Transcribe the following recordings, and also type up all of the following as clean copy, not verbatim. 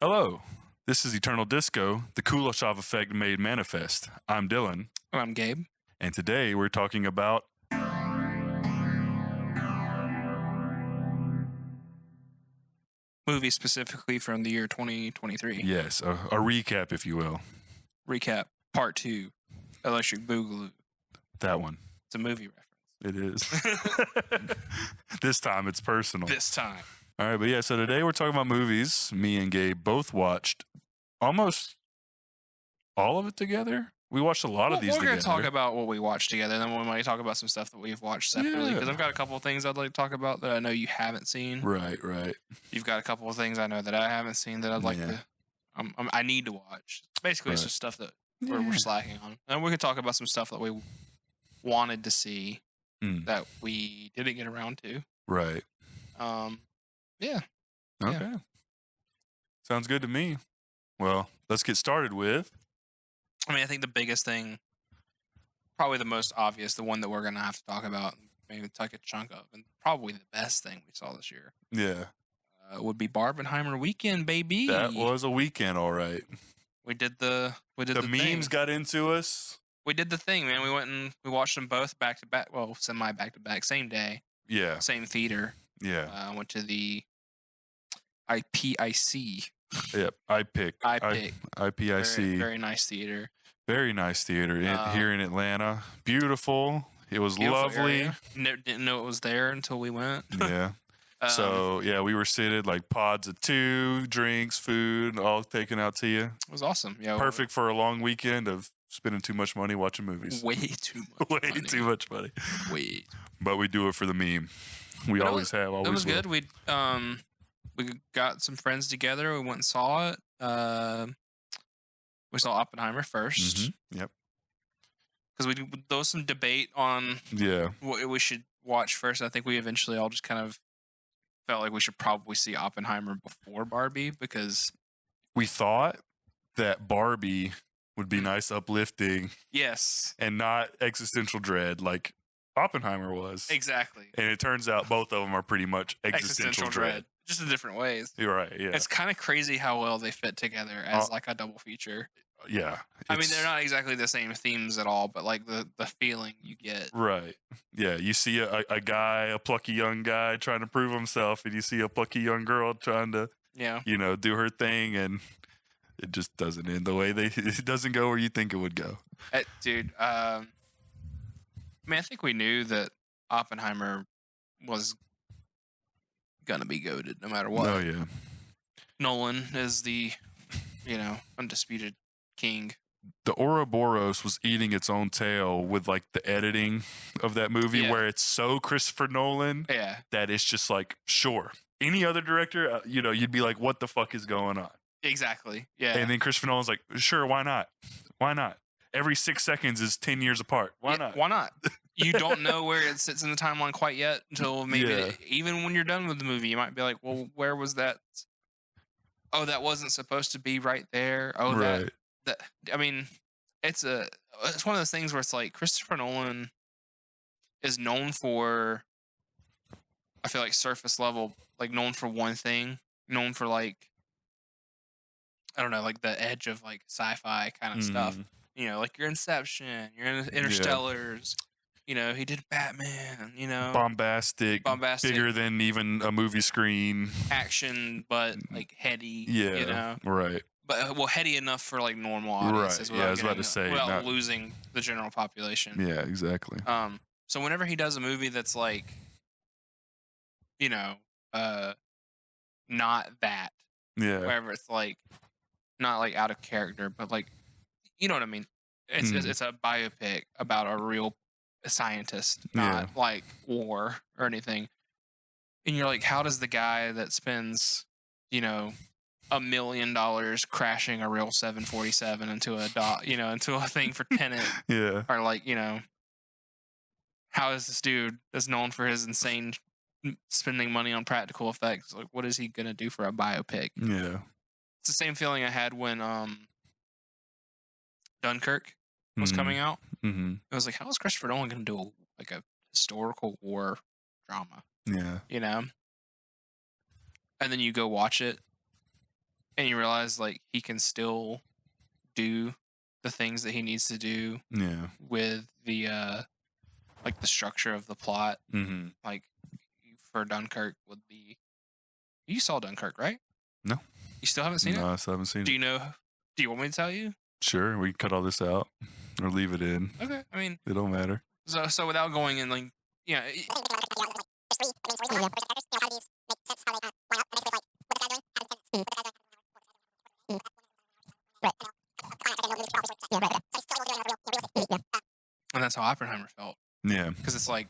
Hello, this is Eternal Disco, the Kuleshov effect made manifest. I'm Dylan, I'm Gabe. and today we're talking about Movie specifically from the year 2023. yes, a recap, if you will. Recap, part 2, Electric Boogaloo. That one. It's a movie reference. It is. This time it's personal. This time. All right, but yeah, so today we're talking about movies. Me and Gabe both watched almost all of it together. We watched a lot of these We're together. going to talk about what we watched together, and then we might talk about some stuff that we've watched separately, because I've got a couple of things I'd like to talk about that I know you haven't seen. Right. You've got a couple of things I know that I haven't seen that I'd like to... I need to watch. Basically, it's just stuff that we're slacking on. And we could talk about some stuff that we wanted to see that we didn't get around to. Right. Yeah. Okay. Yeah. Sounds good to me. Well, let's get started with... I think the biggest thing, probably the most obvious, the one that we're going to have to talk about, maybe take a chunk of, and probably the best thing we saw this year. Yeah. Would be Barbenheimer weekend, baby. That was a weekend, all right. We did the memes thing. got into us. We did the thing, man. We went and we watched them both back to back. Well, semi back to back, same day. Yeah. Same theater. Yeah. Went to the IPIC. Yep. IPIC. Very, very nice theater. Very nice theater here in Atlanta. Beautiful. It was lovely. Didn't know it was there until we went. Yeah. So, yeah, we were seated like pods of 2, drinks, food, all taken out to you. It was awesome. Yeah. Perfect for a long weekend of spending too much money watching movies. Way too much Way too much money. Way. But we do it for the meme. We always have. Always It was will. good. We got some friends together. We went and saw it. We saw Oppenheimer first. Mm-hmm. Yep. Because there was some debate on what we should watch first. I think we eventually all just kind of felt like we should probably see Oppenheimer before Barbie, because we thought that Barbie would be nice, uplifting. Yes. And not existential dread like Oppenheimer was. Exactly. And it turns out both of them are pretty much existential dread. Just in different ways. You're right, yeah. It's kind of crazy how well they fit together as like a double feature. Yeah. They're not exactly the same themes at all, but like the feeling you get. Right. Yeah, you see a guy, a plucky young guy trying to prove himself, and you see a plucky young girl trying to, do her thing, and it just doesn't end the way it doesn't go where you think it would go. Dude, I think we knew that Oppenheimer was gonna be goated no matter what. Oh yeah. Nolan is the, undisputed king. The Ouroboros was eating its own tail with like the editing of that movie, where it's so Christopher Nolan that it's just like, sure. Any other director, you'd be like, what the fuck is going on? Exactly. Yeah. And then Christopher Nolan's like, sure, why not? Why not? Every 6 seconds is 10 years apart. Why not? Why not? You don't know where it sits in the timeline quite yet until maybe even when you're done with the movie, you might be like, well, where was that? Oh, that wasn't supposed to be right there. Oh, right. It's one of those things where it's like Christopher Nolan is known for, I feel like surface level, like known for one thing, known for like, I don't know, like the edge of like sci-fi kind of stuff. Like your Inception, your Interstellars. He did Batman. Bombastic, bigger than even a movie screen. Action, but like heady. Yeah, right. But heady enough for like normal audiences. Right. Yeah, I was about to say, without losing the general population. Yeah, exactly. So whenever he does a movie that's like, not that. Yeah. Wherever it's like, not like out of character, but like, you know what I mean? It's a biopic about a real scientist, not like war or anything. And you're like, how does the guy that spends, $1 million crashing a real 747 into a thing for Tenet, or like, how is this dude that's known for his insane spending money on practical effects? Like, what is he gonna do for a biopic? Yeah, it's the same feeling I had when Dunkirk was coming out. Mm-hmm. I was like, how is Christopher Nolan going to do a historical war drama? Yeah. And then you go watch it, and you realize like he can still do the things that he needs to do. Yeah. With the like the structure of the plot. Mm-hmm. Like for Dunkirk would be. You saw Dunkirk, right? No. You still haven't seen it? No, I still haven't seen it. Do you know? Do you want me to tell you? Sure, we can cut all this out or leave it in. Okay, I mean, it don't matter. So without going in, like, yeah. And that's how Oppenheimer felt. Yeah, because it's like,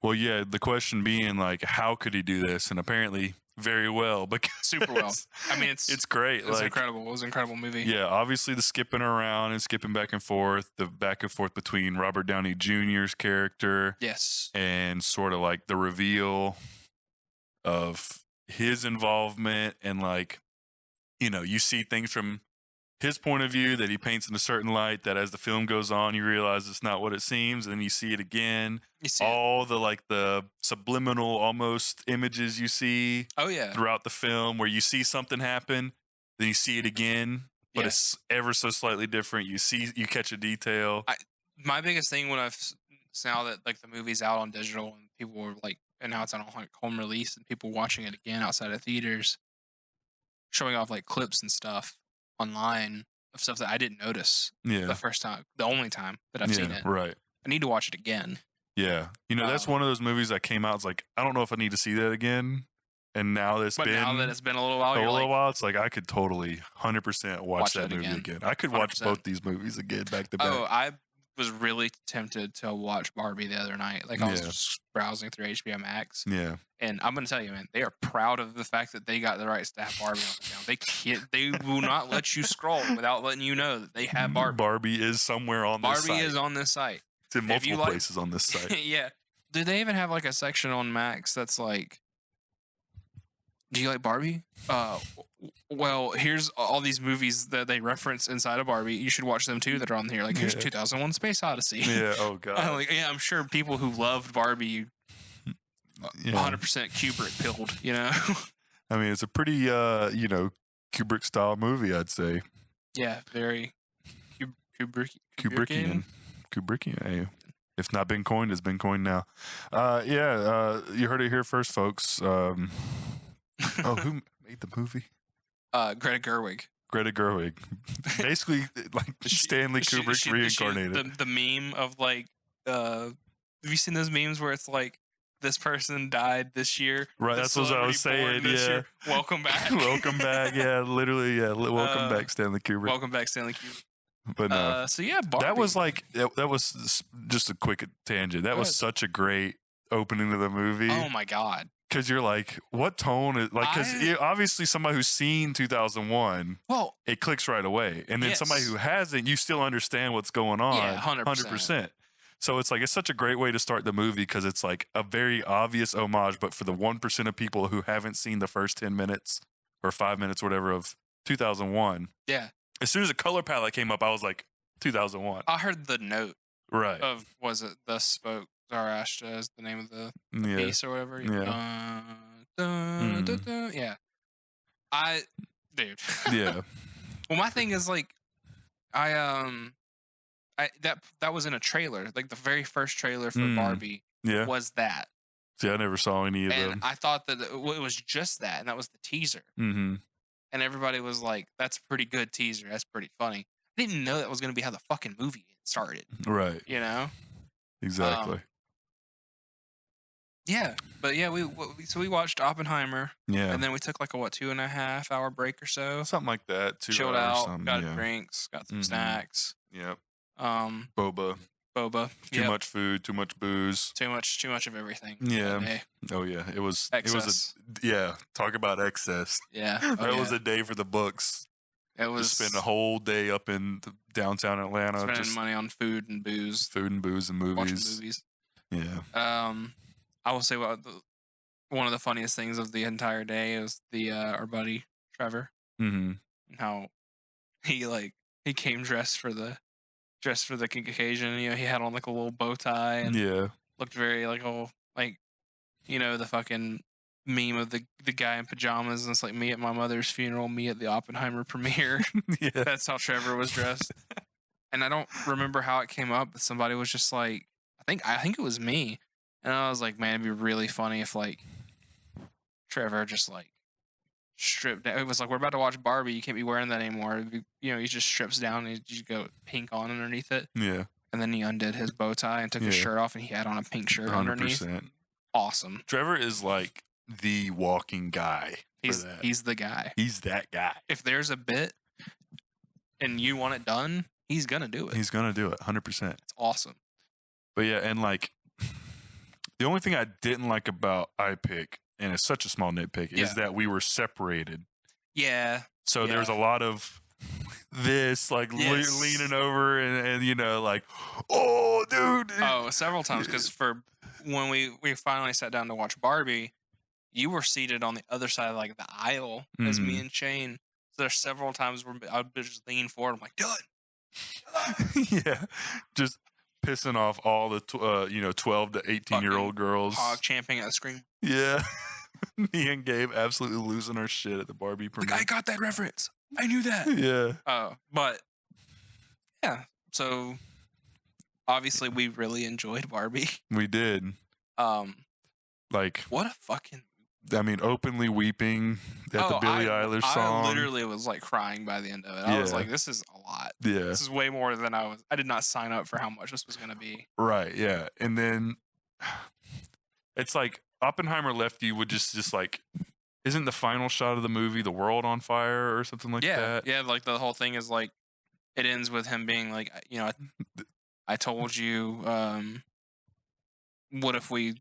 well, yeah. The question being like, how could he do this? And apparently, very well. Because super well. I mean, it's great. It's like, incredible. It was an incredible movie. Yeah, obviously the skipping around and skipping back and forth, the back and forth between Robert Downey Jr.'s character, yes, and sort of like the reveal of his involvement, and like, you know, you see things from his point of view that he paints in a certain light, that as the film goes on you realize it's not what it seems, and then you see it again. You see all the like the subliminal almost images you see throughout the film, where you see something happen, then you see it again, but it's ever so slightly different. You catch a detail. My biggest thing when now that like the movie's out on digital and people were like, and now it's on like home release and people watching it again outside of theaters, showing off like clips and stuff online of stuff that I didn't notice the first time, the only time that I've seen it. Right. I need to watch it again. Yeah. You know, that's one of those movies that came out. It's like, I don't know if I need to see that again. And now that it's been a little while, it's like I could totally 100% watch that movie again. I could 100%. Watch both these movies again back to back. Oh, I was really tempted to watch Barbie the other night. Like I was just browsing through HBO Max. Yeah. And I'm gonna tell you, man, they are proud of the fact that they got the rights to have Barbie on the channel. They will not let you scroll without letting you know that they have Barbie. Barbie is somewhere on this site. Barbie is on this site. It's in multiple places on this site. Yeah. Do they even have like a section on Max that's like, do you like Barbie? Well, here's all these movies that they reference inside of Barbie. You should watch them too that are on here. Like, here's 2001 Space Odyssey. Yeah, oh God. I'm sure people who loved Barbie 100% Kubrick pilled, you know? I mean, it's a pretty, Kubrick style movie, I'd say. Yeah, very Kubrickian. Hey. If not been coined, it's been coined now. You heard it here first, folks. Who made the movie? Greta Gerwig. Greta Gerwig. Basically, like Stanley Kubrick reincarnated. The meme of like, have you seen those memes where it's like, this person died this year? Right, that's what I was saying. Yeah. Year. Welcome back. Welcome back. Yeah, literally. Yeah, welcome back, Stanley Kubrick. Welcome back, Stanley Kubrick. But no. So yeah, Barbie. That was like, that was just a quick tangent. That was such a great opening to the movie. Oh my God. Because you're like, what tone is like? Because obviously somebody who's seen 2001, it clicks right away, and then somebody who hasn't, you still understand what's going on. Yeah, 100%. So it's like, it's such a great way to start the movie, because it's like a very obvious homage, but for the 1% of people who haven't seen the first 10 minutes or 5 minutes, whatever, of 2001. Yeah. As soon as the color palette came up, I was like, 2001. I heard the note. Right. Of, was it Thus Spoke Zarathustra is the name of the piece or whatever? Yeah. Yeah. Dude. Yeah. Well, my thing is like, that was in a trailer. Like the very first trailer for Barbie was that. See, I never saw any of them. And I thought that it was just that, and that was the teaser. Mm-hmm. And everybody was like, that's a pretty good teaser. That's pretty funny. I didn't know that was going to be how the fucking movie started. Right. You know? Exactly. Yeah. But yeah, we watched Oppenheimer. Yeah. And then we took like a 2.5 hour break or so. Something like that. 2 Chilled hours out, something. got drinks, got some snacks. Yep. Boba. Too much food, too much booze. Too much of everything. Yeah. Oh yeah. It was excess. Talk about excess. Yeah. That was a day for the books. It was just spend a whole day up in downtown Atlanta, spending money on food and booze and movies. Watching movies. Yeah. I will say one of the funniest things of the entire day is our buddy Trevor. Mm-hmm. And how he came dressed for the occasion. You know, he had on like a little bow tie and looked very like the fucking meme of the guy in pajamas, and it's like me at my mother's funeral, me at the Oppenheimer premiere. Yeah. That's how Trevor was dressed. And I don't remember how it came up, but somebody was just like, I think it was me. And I was like, man, it'd be really funny if like Trevor just like stripped down. It was like, we're about to watch Barbie. You can't be wearing that anymore. He just strips down and you go pink on underneath it. Yeah. And then he undid his bow tie and took his shirt off, and he had on a pink shirt 100%. Underneath. Awesome. Trevor is like the walking guy. He's the guy. He's that guy. If there's a bit and you want it done, he's gonna do it. He's gonna do it 100%. It's awesome. But yeah, and like the only thing I didn't like about iPick, and it's such a small nitpick, is that we were separated. Yeah. So there's a lot of this, like leaning over and like, oh, dude. Oh, several times, because for when we finally sat down to watch Barbie, you were seated on the other side of like the aisle as me and Shane. So there's several times where I would just lean forward. I'm like, Dylan. Yeah, just pissing off all the 12 to 18-year-old girls, hog champing at the screen. Yeah. Me and Gabe absolutely losing our shit at the Barbie premiere. Like, I got that reference. I knew that. Yeah. But yeah. So obviously we really enjoyed Barbie. We did. Like, what a fucking. I mean, openly weeping at the Billie Eilish song. I literally was like crying by the end of it. I was like, this is a lot. Yeah. This is way more than I did not sign up for how much this was going to be. Right. Yeah. And then it's like Oppenheimer left you with just like, isn't the final shot of the movie the world on fire or something like that? Yeah. Like the whole thing is like, it ends with him being like, I told you, what if we,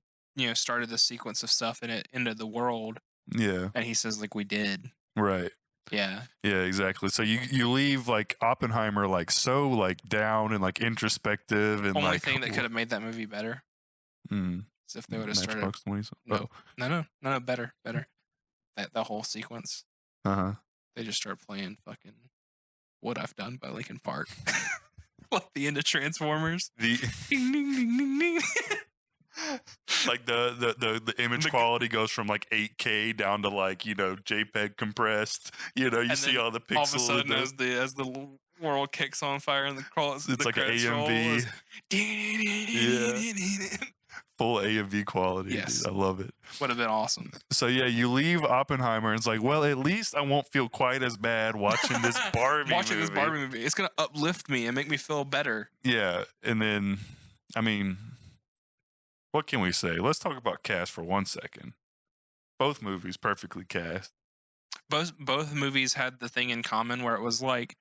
started this sequence of stuff and it ended the world? Yeah. And he says, like, we did. Right. Yeah. Yeah, exactly. So you leave like Oppenheimer like so like down and like introspective and only thing that could have made that movie better. Is if they would have started. No, better. That whole sequence. They just start playing fucking What I've Done by Linkin Park. Like the end of Transformers. Ding, ding, ding, ding, ding. Like the image quality goes from like 8K down to like JPEG compressed. You see all the pixels. All of a sudden, as the world kicks on fire and it's like an AMV. Full AMV quality. Yes, dude, I love it. Would have been awesome. So yeah, you leave Oppenheimer and it's like, well, at least I won't feel quite as bad watching this Barbie movie. It's gonna uplift me and make me feel better. Yeah, and then I mean, what can we say? Let's talk about cast for 1 second. Both movies perfectly cast. Both movies had the thing in common where it was like,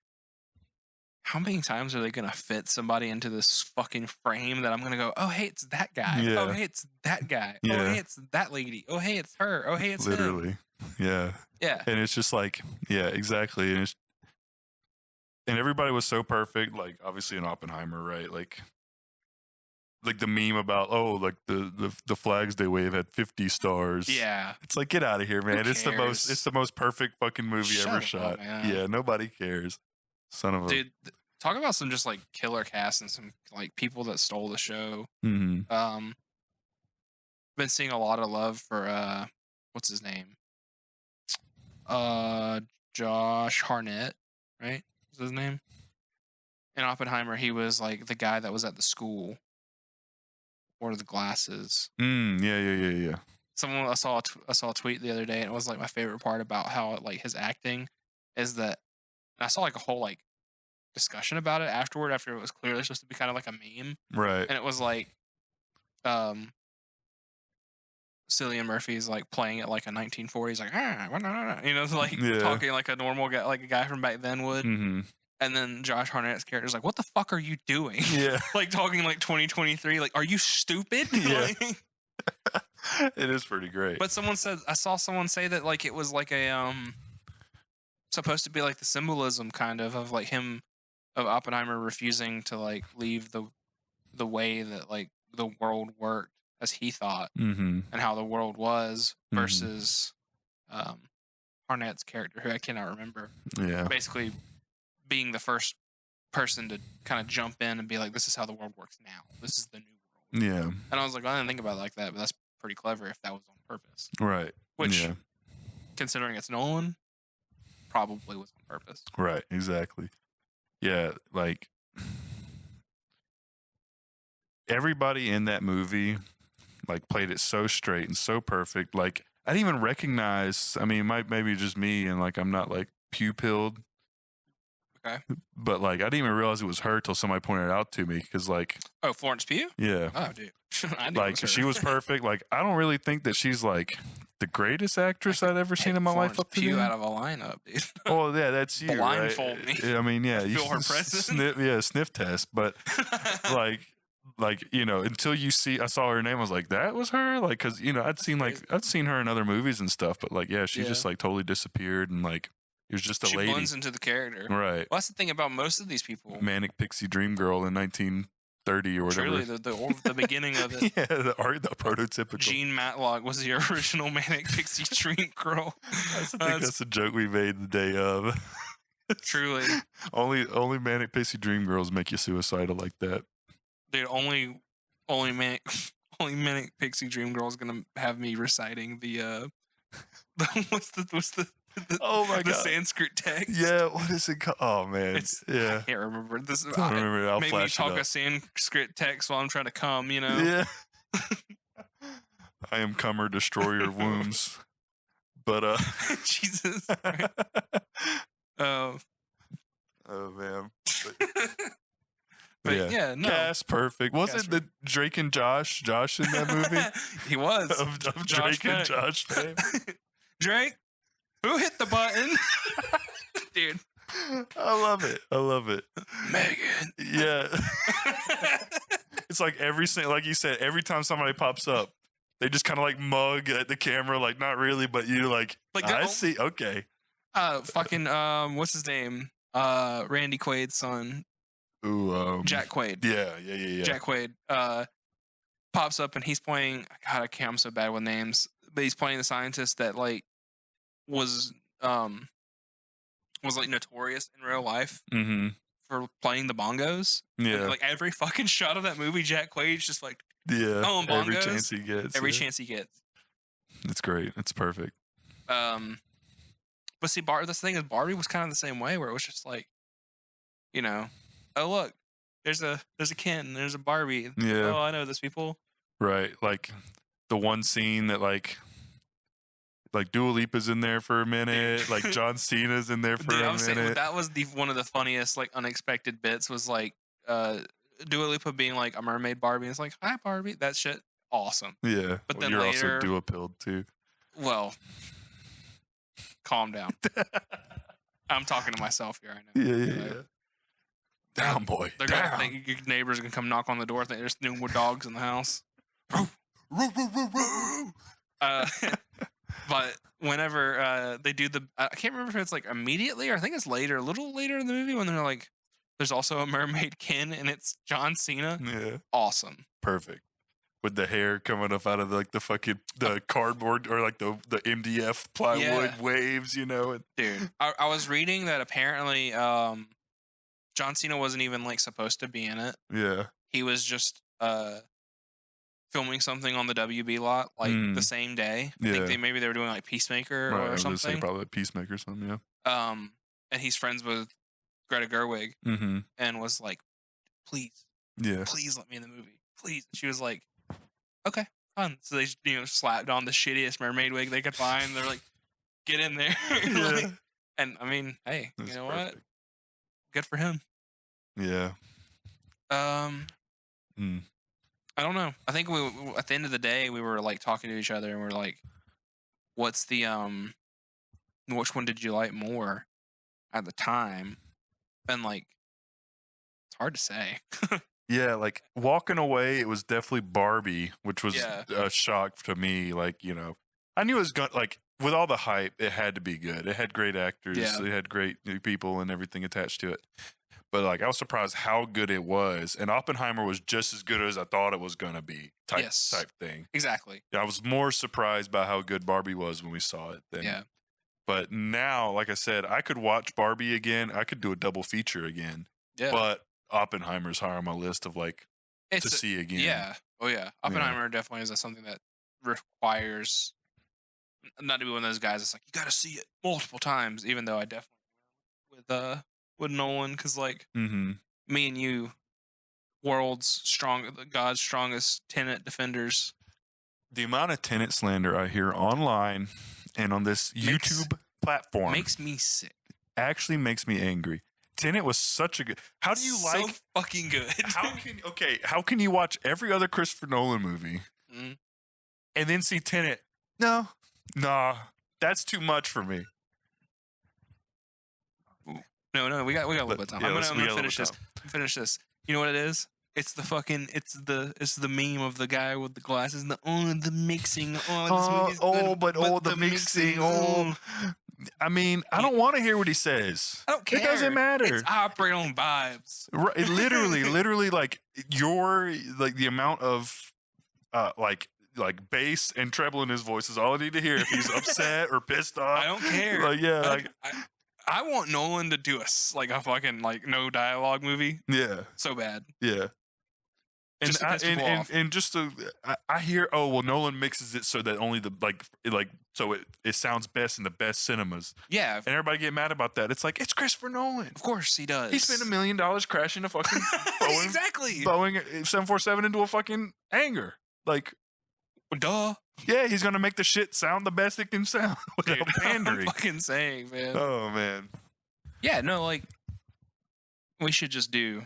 how many times are they going to fit somebody into this fucking frame that I'm going to go, oh, hey, it's that guy. Yeah. Oh, hey, it's that guy. Yeah. Oh, hey, it's that lady. Oh, hey, it's her. Oh, hey, it's literally him. Yeah. Yeah. And it's just like, yeah, exactly. And everybody was so perfect. Like, obviously in Oppenheimer, right? Like the meme about, oh, like the flags they wave had 50 stars. Yeah. It's like, get out of here, man. It's the most perfect fucking movie ever shot. Up, yeah, nobody cares. Son of a dude. Talk about some just like killer cast and some like people that stole the show. Mm-hmm. Been seeing a lot of love for what's his name? Josh Hartnett, right? Is his name? In Oppenheimer, he was like the guy that was at the school. Or the glasses. Yeah. I saw a tweet the other day, and it was like my favorite part about how like his acting is that. And I saw like a whole like discussion about it after it was clearly supposed to be kind of like a meme, right? And it was like, Cillian Murphy's like playing it like a 1940s, like talking like a normal guy, like a guy from back then would. Mm-hmm. And then Josh Hartnett's character's like, what the fuck are you doing? Yeah. Like talking like 2023. Like, are you stupid? Yeah. It is pretty great. But I saw someone say that like it was like a supposed to be like the symbolism kind of like of Oppenheimer refusing to like leave the way that like the world worked as he thought, and how the world was versus Hartnett's character, who I cannot remember. Yeah. Basically being the first person to kind of jump in and be like, this is how the world works now. This is the new world. Yeah. And I was like, I didn't think about it like that, but that's pretty clever if that was on purpose. Right. which, considering it's Nolan, probably was on purpose. Right, exactly. Yeah, like everybody in that movie like played it so straight and so perfect. Like I didn't even recognize, I mean, it might maybe just me and like I'm not like pupilled. Okay. But like I didn't even realize it was her till somebody pointed it out to me because like Florence Pugh? Yeah. Oh dude. I knew like she was perfect. Like I don't really think that she's like the greatest actress I'd ever seen in my life up to Pugh then. out of a lineup, dude. Oh yeah, that's you. Blindfold right? me. I mean, yeah, you feel her presence. Sniff test, but like you know, until you see, I saw her name, I was like, that was her, like, because you know, I'd seen her in other movies and stuff, but like, yeah, she just like totally disappeared and like it was just a lady. She blends into the character, right? Well, that's the thing about most of these people. Manic Pixie Dream Girl in 1930 or whatever. Truly, the beginning of it. Yeah, the prototypical. Jean Matlock was the original Manic Pixie Dream Girl. I think that's a joke we made the day of. Truly. only Manic Pixie Dream Girls make you suicidal like that. Dude, only Manic Pixie Dream Girl is gonna have me reciting the what's the oh my god, the Sanskrit text. Yeah, what is it called? Oh man, I can't remember this. I don't remember. I'll maybe flash talk it up. a Sanskrit text while I'm trying to come. You know. Yeah. I am comer, destroyer of wombs. But Jesus. Oh man. But yeah, no. Cast perfect. Wasn't the Drake and Josh in that movie? He was. of Drake and Josh fame. Drake, who hit the button? Dude. I love it. Megan. Yeah. It's like like you said, every time somebody pops up, they just kind of like mug at the camera, like not really, but you like I see. Okay. Fucking what's his name? Randy Quaid's son. Ooh, Jack Quaid. Yeah. Jack Quaid pops up and he's playing. God, I'm so bad with names, but he's playing the scientist that like was like notorious in real life for playing the bongos. Yeah, and, like every fucking shot of that movie, Jack Quaid's just like bongos. Every chance he gets. Chance he gets. It's great. It's perfect. But see, this thing is Barbie was kind of the same way, where it was just like, you know, oh look, there's a Ken, there's a Barbie. Yeah. Oh, I know those people. Right, like the one scene that like Dua Lipa's in there for a minute, like John Cena's in there for a minute. Saying, that was one of the funniest like unexpected bits was like Dua Lipa being like a mermaid Barbie. And it's like, hi Barbie, that shit awesome. Yeah, but then you're later, also Dua pilled too. Well, calm down. I'm talking to myself here. I know. Yeah. Down, boy. They're gonna think your neighbors are gonna come knock on the door. Think there's new dogs in the house. But whenever they do I can't remember if it's like immediately or I think it's later, a little later in the movie when they're like, there's also a mermaid Ken and it's John Cena. Yeah. Awesome. Perfect. With the hair coming up out of like the fucking cardboard or like the MDF plywood waves, you know. Dude, I was reading that apparently John Cena wasn't even like supposed to be in it. Yeah. He was just filming something on the WB lot like the same day. I think maybe they were doing like Peacemaker or something. Say probably Peacemaker or something, yeah. And he's friends with Greta Gerwig and was like, please let me in the movie. Please. She was like, okay, fun. So they slapped on the shittiest mermaid wig they could find. They're like, get in there. Like, and I mean, hey, you know what? Good for him. Yeah. I don't know. I think we at the end of the day we were like talking to each other and we're like, what's the which one did you like more at the time? And like it's hard to say. Yeah, like walking away, it was definitely Barbie, which was a shock to me. Like, you know, I knew it was going like with all the hype, it had to be good. It had great actors, it had great people and everything attached to it. But like I was surprised how good it was, and Oppenheimer was just as good as I thought it was going to be. Type thing. Exactly. Yeah, I was more surprised by how good Barbie was when we saw it. But now, like I said, I could watch Barbie again. I could do a double feature again. Yeah. But Oppenheimer's higher on my list of like to see again. Yeah. Oh yeah. Oppenheimer definitely is something that requires not to be one of those guys that's like, you got to see it multiple times, even though I definitely with Nolan, because like me and you, God's strongest Tenet defenders. The amount of Tenet slander I hear online and on this YouTube platform makes me sick. Actually makes me angry. Tenet was such a good. How do you so fucking good? How can you watch every other Christopher Nolan movie and then see Tenet? No, nah, that's too much for me. No, we got a little bit of time. I'm gonna finish this. You know what it is? It's the meme of the guy with the glasses and the mixing. The mixing. I mean, I don't want to hear what he says. I don't care. It doesn't matter. It's operate on vibes. Right, literally, like the amount of like bass and treble in his voice is all I need to hear if he's upset or pissed off. I don't care. Like, yeah, I want Nolan to do a fucking no dialogue movie. Yeah, so bad. Yeah. And just so I hear, Nolan mixes it so that only the so it sounds best in the best cinemas. Yeah, and everybody get mad about that. It's like, it's Christopher Nolan. Of course he does. He spent $1 million crashing a fucking Boeing, exactly Boeing 747 into a fucking hangar. Like, duh. Yeah, he's gonna make the shit sound the best it can sound without pandering. I'm fucking saying, man. Oh man. Yeah, no, like we should just do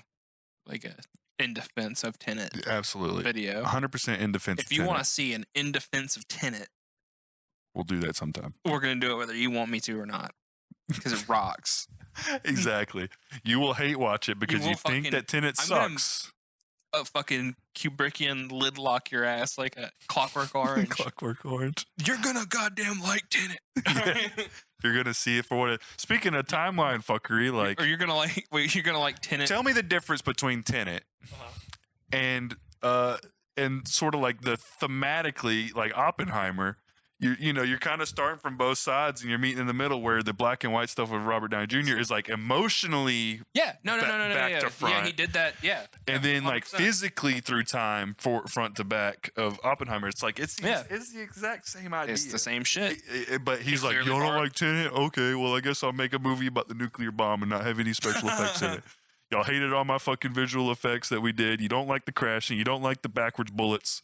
like a in defense of Tenet. Absolutely. Video. 100% in defense. If you want to see an in defense of Tenet, we'll do that sometime. We're gonna do it whether you want me to or not, because it rocks. Exactly. You will hate watch it because you think that Tenet sucks. A fucking Kubrickian lid lock your ass like a Clockwork Orange. Clockwork Orange. You're gonna goddamn like Tenet. You're gonna see it for what it. Speaking of timeline fuckery, like, or you're gonna like Tenet. Tell me the difference between Tenet and sort of like the thematically like Oppenheimer. You're kind of starting from both sides and you're meeting in the middle, where the black and white stuff with Robert Downey Jr. is like emotionally back to front. Yeah, he did that. Yeah, and then 100%. Like physically through time, front to back of Oppenheimer, it's like it's the exact same idea. It's the same shit. But he's like, you don't like Tenet? Okay, well I guess I'll make a movie about the nuclear bomb and not have any special effects in it. Y'all hated all my fucking visual effects that we did. You don't like the crashing. You don't like the backwards bullets.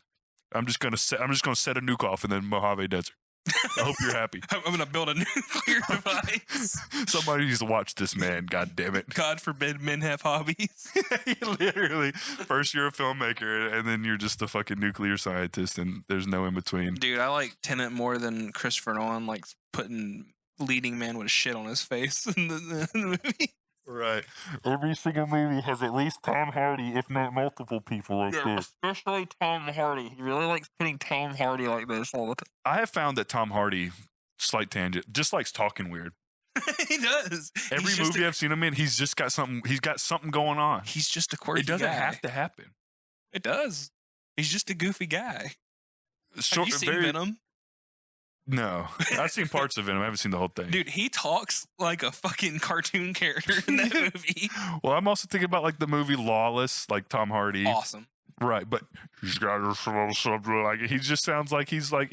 I'm just gonna set a nuke off in the Mojave Desert. I hope you're happy. I'm gonna build a nuclear device. Somebody needs to watch this, man. God damn it. God forbid men have hobbies. Literally, first you're a filmmaker, and then you're just a fucking nuclear scientist, and there's no in between. Dude, I like Tenet more than Christopher Nolan likes putting leading man with shit on his face in the movie. Right. Every single movie has at least Tom Hardy, if not multiple people like this. Especially Tom Hardy. He really likes putting Tom Hardy like this all the time. I have found that Tom Hardy, slight tangent, just likes talking weird. He does. Every movie I've seen him in, he's just got something. He's got something going on. He's just a quirky guy. It doesn't have to happen. It does. He's just a goofy guy. Have you seen Venom? No, I've seen parts of it. I haven't seen the whole thing. Dude, he talks like a fucking cartoon character in that movie. Well, I'm also thinking about like the movie Lawless, like Tom Hardy. Awesome. Right, but he's got something like he just sounds like he's like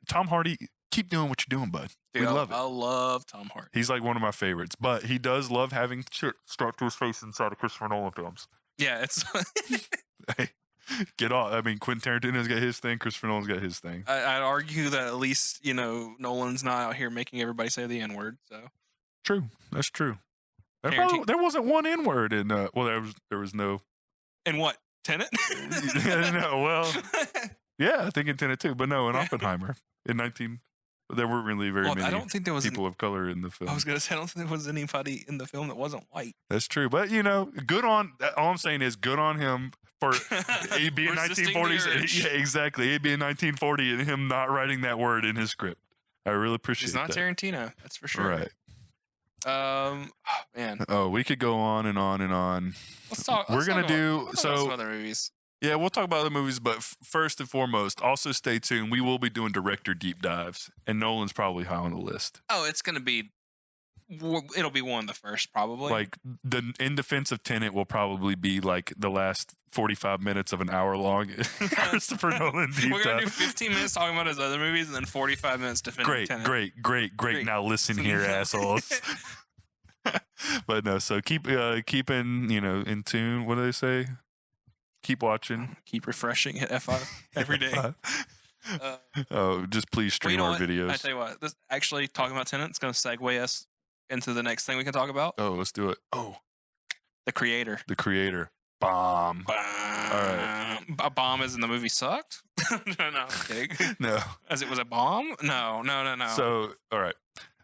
Tom Hardy. Keep doing what you're doing, bud. Dude, we love it. I love Tom Hardy. He's like one of my favorites, but he does love having shit stuck to his face inside of Christopher Nolan films. Yeah, it's. Hey. Get off. I mean, Quentin Tarantino's got his thing. Christopher Nolan's got his thing. I'd argue that at least, Nolan's not out here making everybody say the N-word. So true. That's true. There wasn't one N-word in. There was no. In what? Tenet? No. Well, yeah, I think in Tenet too, but no, in Oppenheimer in 19. There weren't really very many. I don't think there was people of color in the film. I was gonna say I don't think there was anybody in the film that wasn't white. That's true, but good on. All I'm saying is good on him. For it being 1940s, yeah, exactly. It being 1940 and him not writing that word in his script. I really appreciate that. He's not Tarantino, that's for sure. Right. Man. Oh, we could go on and on and on. Let's talk. We're gonna do some other movies. Yeah, we'll talk about other movies, but first and foremost, also stay tuned. We will be doing director deep dives, and Nolan's probably high on the list. Oh, it's gonna be It'll be one of the first, probably. Like, in defense of Tenet will probably be like the last 45 minutes of an hour long Christopher Nolan deep We're going to dive. do 15 minutes talking about his other movies and then 45 minutes defending Tenet. Great. Now listen here, assholes. But no, so keeping, in tune. What do they say? Keep watching. Keep refreshing. Hit F5 every day. Just please stream our videos. I tell you what, this actually talking about Tenet, it's going to segue us into the next thing we can talk about. Oh, let's do it. Oh, The Creator. Bomb. All right. A bomb as in the movie sucked? No, I'm kidding. No. As it was a bomb? No. So, all right.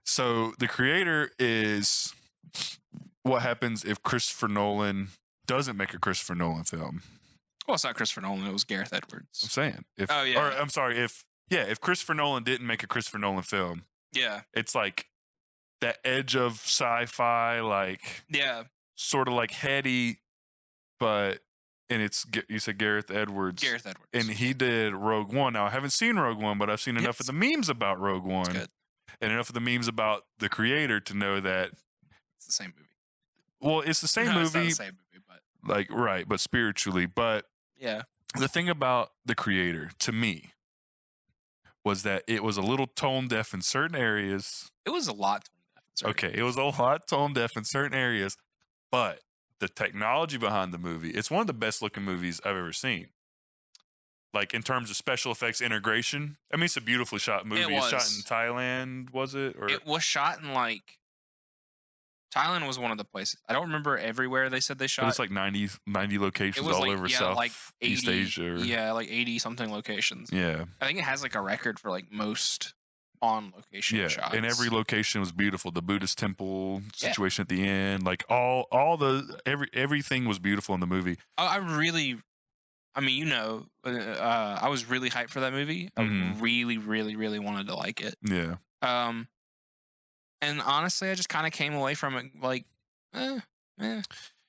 So The Creator is what happens if Christopher Nolan doesn't make a Christopher Nolan film. Well, it's not Christopher Nolan. It was Gareth Edwards. I'm saying. If Christopher Nolan didn't make a Christopher Nolan film. Yeah. It's like that edge of sci-fi, like. Yeah. Sort of like heady, and you said Gareth Edwards. And he did Rogue One. Now, I haven't seen Rogue One, but I've seen enough of the memes about Rogue One and enough of the memes about The Creator to know that it's the same movie. Well, it's the same movie. It's not the same movie, but like, right, but spiritually. But yeah, the thing about The Creator to me was that it was a little tone deaf in certain areas. It was a lot tone deaf. Okay, it was a lot tone deaf in certain areas, but the technology behind the movie, it's one of the best looking movies I've ever seen. Like, in terms of special effects integration, I mean, it's a beautifully shot movie. It's shot in Thailand, was it? Or it was shot in, like, Thailand was one of the places. I don't remember everywhere they said they shot. It was like 90 locations all over Southeast Asia. Yeah, like 80-something locations. Yeah. I think it has, like, a record for, like, most on-location shots. And every location was beautiful. The Buddhist temple situation at the end, like everything was beautiful in the movie. I mean, I was really hyped for that movie. I really, really, really wanted to like it. Yeah. And honestly, I just kind of came away from it like,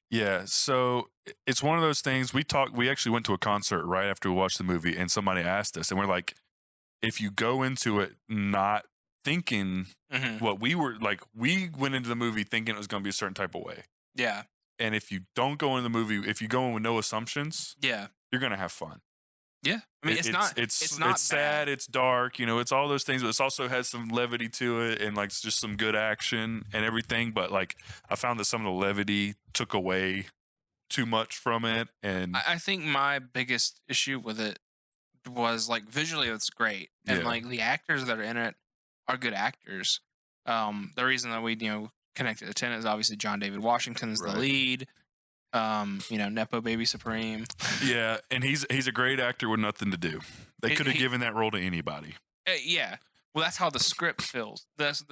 Yeah, so it's one of those things. We actually went to a concert right after we watched the movie, and somebody asked us, and we're like, if you go into it not thinking what we were like, we went into the movie thinking it was going to be a certain type of way. Yeah. And if you don't go in the movie, if you go in with no assumptions, you're going to have fun. Yeah. I mean, it's not sad, it's dark, it's all those things, but it also has some levity to it and like just some good action and everything. But like, I found that some of the levity took away too much from it. And I think my biggest issue with it was like visually it's great. And like the actors that are in it are good actors. The reason that we, connected to Tenet is obviously John David Washington is the lead. Nepo Baby Supreme. Yeah, and he's a great actor with nothing to do. They could have given that role to anybody. Yeah. Well, that's how the script feels. That's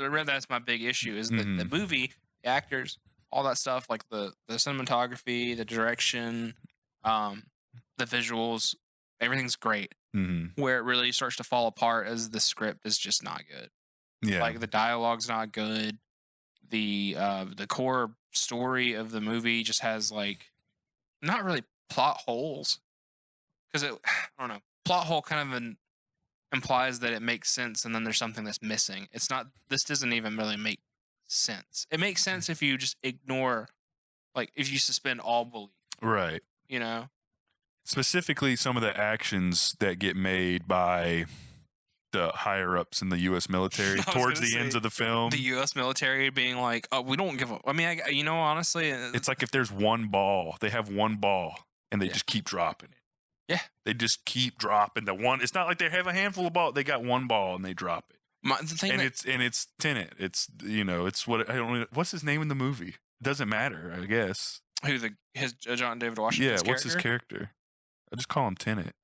my big issue is that the movie, the actors, all that stuff, like the cinematography, the direction, the visuals, everything's great. Where it really starts to fall apart is the script is just not good. Yeah. Like the dialogue's not good. The core story of the movie just has like not really plot holes because I don't know, plot hole kind of implies that it makes sense and then there's something that's missing. This doesn't even really make sense. It makes sense if you just ignore, like if you suspend all belief, right? Specifically some of the actions that get made by the higher ups in the U.S. military towards the ends of the film. The U.S. military being like, "Oh, we don't give a." I mean, honestly, it's like if there's one ball, they have one ball, and they just keep dropping it. Yeah, they just keep dropping the one. It's not like they have a handful of balls. They got one ball and they drop it. It's Tenet. It's it's what I don't know. What's his name in the movie? It doesn't matter, I guess. His John David Washington? Yeah, what's his character? I just call him Tenet.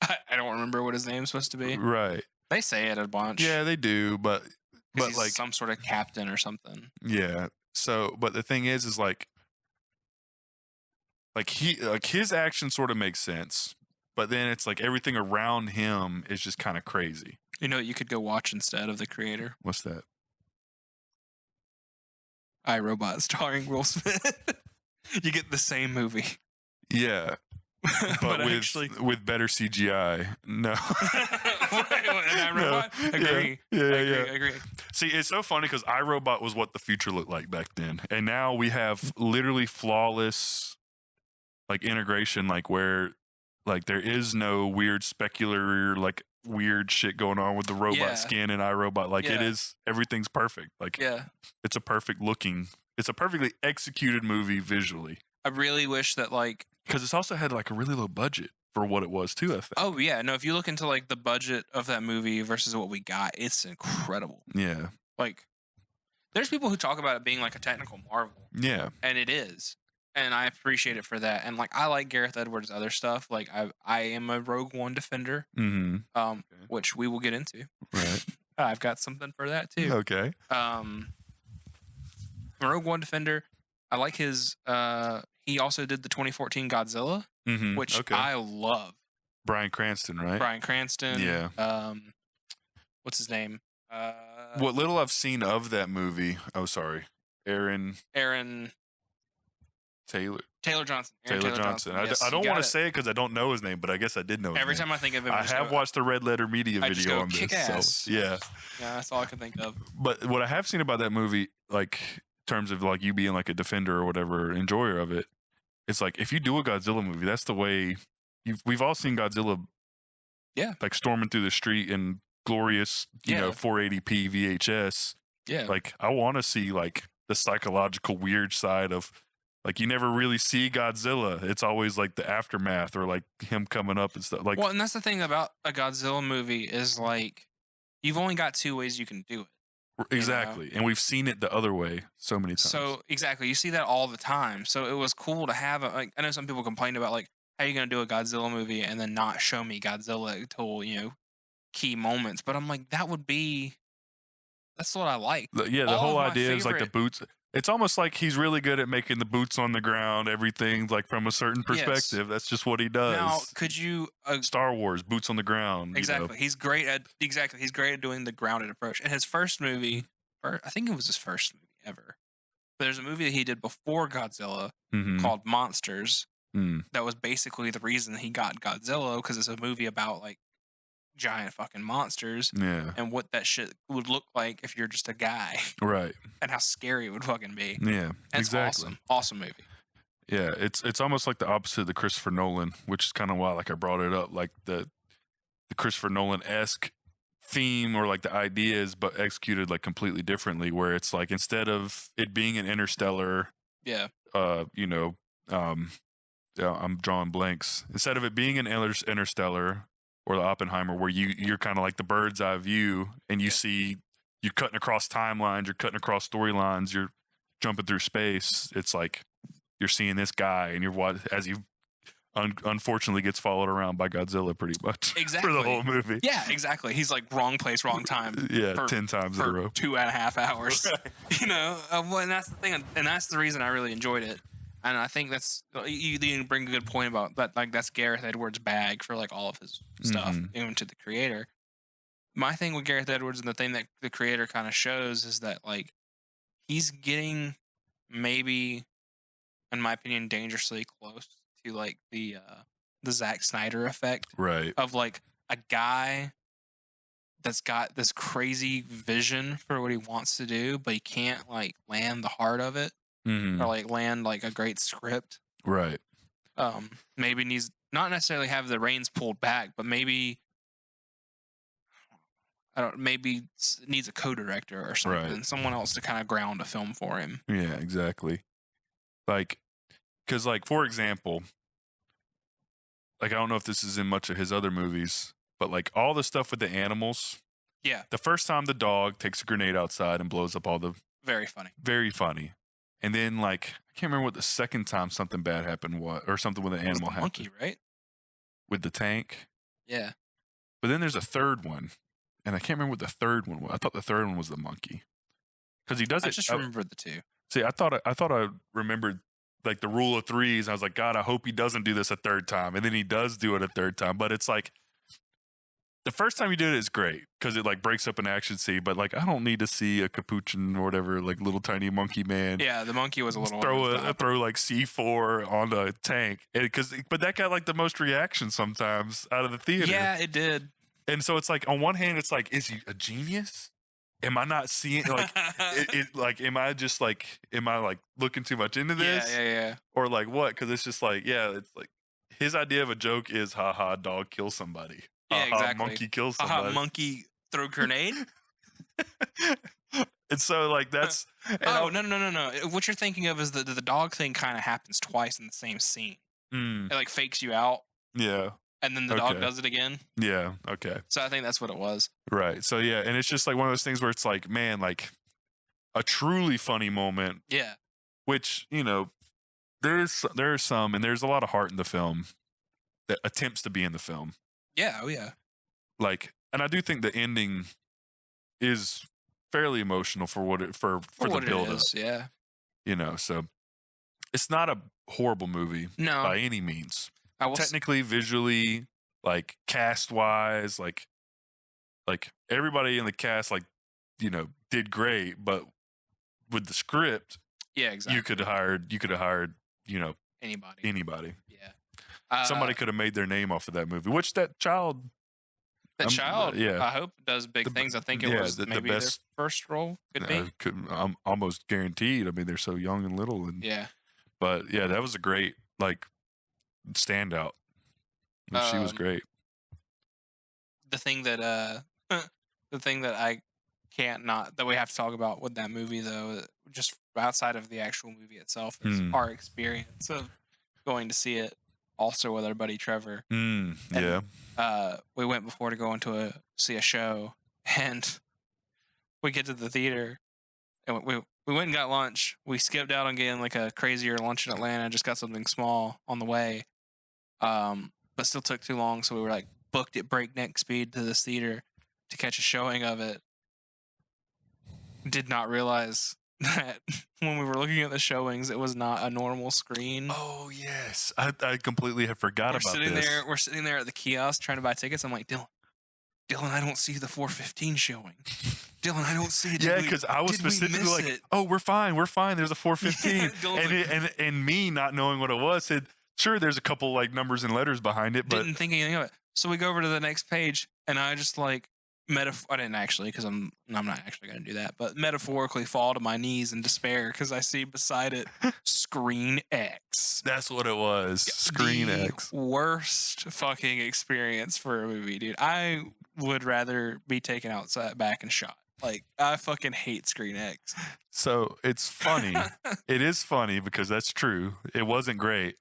I don't remember what his name's supposed to be. Right. They say it a bunch. Yeah, they do, but he's like some sort of captain or something. Yeah. So, but the thing is like his action sort of makes sense, but then it's like everything around him is just kind of crazy. You know what you could go watch instead of The Creator? What's that? iRobot starring Will Smith. You get the same movie. Yeah. But with better CGI. No. iRobot? Agree. Agree. See, it's so funny because iRobot was what the future looked like back then, and now we have literally flawless like integration, like where like there is no weird specular like weird shit going on with the robot skin and iRobot. Like it is, everything's perfect. Like it's a perfectly executed movie visually. I really wish that like, because it's also had like a really low budget for what it was too, I think. Oh yeah, no, if you look into like the budget of that movie versus what we got, it's incredible. Yeah. Like there's people who talk about it being like a technical marvel. Yeah. And it is. And I appreciate it for that. And like I like Gareth Edwards' other stuff. Like I am a Rogue One defender. Which we will get into. Right. I've got something for that too. Okay. Rogue One defender. I like his he also did the 2014 Godzilla, which I love. Bryan Cranston, right? Bryan Cranston. Yeah. What's his name? What little I've seen of that movie. Oh, sorry. Aaron Taylor Johnson. Taylor Johnson. Yes, I don't want to say it because I don't know his name, but I guess I did know his Every name. time I think of him, I have watched the Red Letter Media video on kick this. Ass. So, yeah. Yeah, that's all I can think of. But what I have seen about that movie, like in terms of like you being like a defender or whatever, enjoyer of it, it's like if you do a Godzilla movie, that's the way we've all seen Godzilla like storming through the street in glorious, you know, 480p VHS. Yeah. Like I want to see like the psychological weird side of like you never really see Godzilla. It's always like the aftermath or like him coming up and stuff. Like, well, and that's the thing about a Godzilla movie is like you've only got two ways you can do it. Exactly. You know? And we've seen it the other way so many times. So exactly, you see that all the time. So it was cool to have like I know some people complained about like how are you going to do a Godzilla movie and then not show me Godzilla until, you know, key moments, but I'm like that's what I like. Yeah, the whole idea is like the boots. It's almost like he's really good at making the boots on the ground, everything like from a certain perspective. Yes. That's just what he does. Now, could you Star Wars boots on the ground? Exactly. You know? He's great at doing the grounded approach. And his first movie, or I think it was his first movie ever. But there's a movie that he did before Godzilla called Monsters. That was basically the reason he got Godzilla because it's a movie about like giant fucking monsters and what that shit would look like if you're just a guy, right? And how scary it would fucking be. Yeah, and exactly. Awesome movie. Yeah, it's almost like the opposite of the Christopher Nolan, which is kind of why like I brought it up, like the Christopher Nolan-esque theme or like the ideas, but executed like completely differently. Where it's like instead of it being an Interstellar, you know, I'm drawing blanks. Instead of it being an Interstellar or the Oppenheimer, where you're kind of like the bird's eye view, and you see you're cutting across timelines, you're cutting across storylines, you're jumping through space. It's like you're seeing this guy, and you're as he unfortunately gets followed around by Godzilla pretty much for the whole movie. Yeah, exactly. He's like wrong place, wrong time. 10 times in a row, 2.5 hours. Right. You know, and that's the thing, and that's the reason I really enjoyed it. And I think that's you bring a good point about that. Like that's Gareth Edwards' bag for like all of his stuff, even to the creator. My thing with Gareth Edwards and the thing that the creator kind of shows is that like he's getting maybe, in my opinion, dangerously close to like the Zack Snyder effect, right? Of like a guy that's got this crazy vision for what he wants to do, but he can't like land the heart of it. Or like land like a great script, right? Maybe needs not necessarily have the reins pulled back, but maybe maybe needs a co-director or something, right. Someone else to kind of ground a film for him. Yeah, exactly. Like, because like for example, like I don't know if this is in much of his other movies, but like all the stuff with the animals. Yeah, the first time the dog takes a grenade outside and blows up all the very funny. And then, like, I can't remember what the second time something bad happened, or something with an animal happened. Monkey, right? With the tank. Yeah. But then there's a third one, and I can't remember what the third one was. I thought the third one was the monkey, because he does it. I just remember the two. See, I thought I remembered like the rule of threes. And I was like, God, I hope he doesn't do this a third time, and then he does do it a third time. But it's like the first time you did it is great because it like breaks up an action scene, but like I don't need to see a capuchin or whatever, like little tiny monkey man. Yeah, the monkey was a little throw like C4 on the tank, but that got like the most reaction sometimes out of the theater. Yeah, it did. And so it's like, on one hand, it's like, is he a genius? Am I not seeing, like, like, am I like looking too much into this? Yeah. Or like what? Because it's just like, it's like his idea of a joke is, haha, dog kill somebody. Yeah, exactly. Monkey kill somebody. Haha, monkey throw grenade. And so like that's. No. What you're thinking of is the dog thing kind of happens twice in the same scene. It like fakes you out. Yeah. And then the dog does it again. Yeah. Okay. So I think that's what it was. Right. So yeah, and it's just like one of those things where it's like, man, like a truly funny moment. Yeah. Which, you know, there's some, and there's a lot of heart in the film that attempts to be in the film. Yeah. Oh yeah. Like, and I do think the ending is fairly emotional for what it for the build up. Yeah. You know, so it's not a horrible movie by any means. Technically, visually, like cast wise, like everybody in the cast, like, you know, did great, but with the script, yeah, exactly, you could have hired, you know, anybody. Yeah, somebody could have made their name off of that movie. Which that child, I hope does big things. I think it was maybe their first role. Could be. I'm almost guaranteed. I mean, they're so young and little, and but yeah, that was a great like standout. She was great. The thing that I can't not that we have to talk about with that movie though, just outside of the actual movie itself, is our experience of going to see it also with our buddy Trevor. Yeah. We went before to go see a show, and we get to the theater, and we went and got lunch. We skipped out on getting like a crazier lunch in Atlanta, just got something small on the way. But still took too long, so we were like booked at breakneck speed to this theater to catch a showing of it. Did not realize that when we were looking at the showings, it was not a normal screen. Oh yes, I completely had forgot about this. We're sitting there at the kiosk trying to buy tickets. I'm like, Dylan, I don't see the 4:15 showing. Dylan, I don't see it. Yeah, because I was specifically like, oh, we're fine. There's a 4:15, and me not knowing what it was said, sure, there's a couple like numbers and letters behind it, but didn't think anything of it. So we go over to the next page, and I just like I didn't actually, because I'm not actually going to do that, but metaphorically fall to my knees in despair because I see beside it Screen X. That's what it was. Screen X. Worst fucking experience for a movie, dude. I would rather be taken outside back and shot. Like, I fucking hate Screen X. So it's funny. It is funny because that's true. It wasn't great.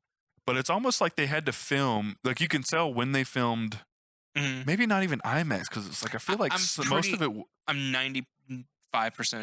But it's almost like they had to film, like you can tell when they filmed, maybe not even IMAX, because it's like I feel like most of it. I'm 95%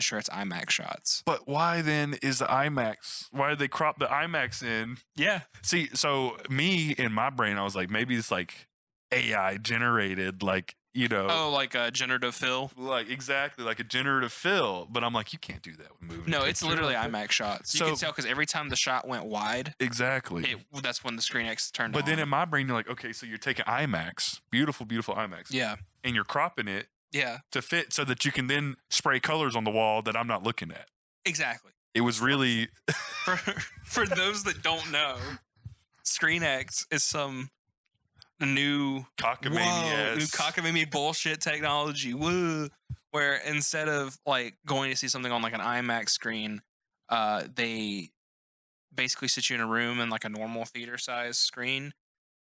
sure it's IMAX shots. But why then is the IMAX? Why did they crop the IMAX in? Yeah. See, so me in my brain, I was like, maybe it's like AI generated, like, you know. Oh, like a generative fill? Like, exactly, like a generative fill. But I'm like, you can't do that with moving. No, it's literally IMAX shots. You can tell because every time the shot went wide. Exactly. That's when the Screen X turned on. But then in my brain, you're like, okay, so you're taking IMAX, beautiful, beautiful IMAX. Yeah. And you're cropping it. Yeah. To fit so that you can then spray colors on the wall that I'm not looking at. Exactly. It was really. For those that don't know, Screen X is some new cockamamie bullshit technology. Woo! Where instead of like going to see something on like an IMAX screen, they basically sit you in a room in like a normal theater size screen,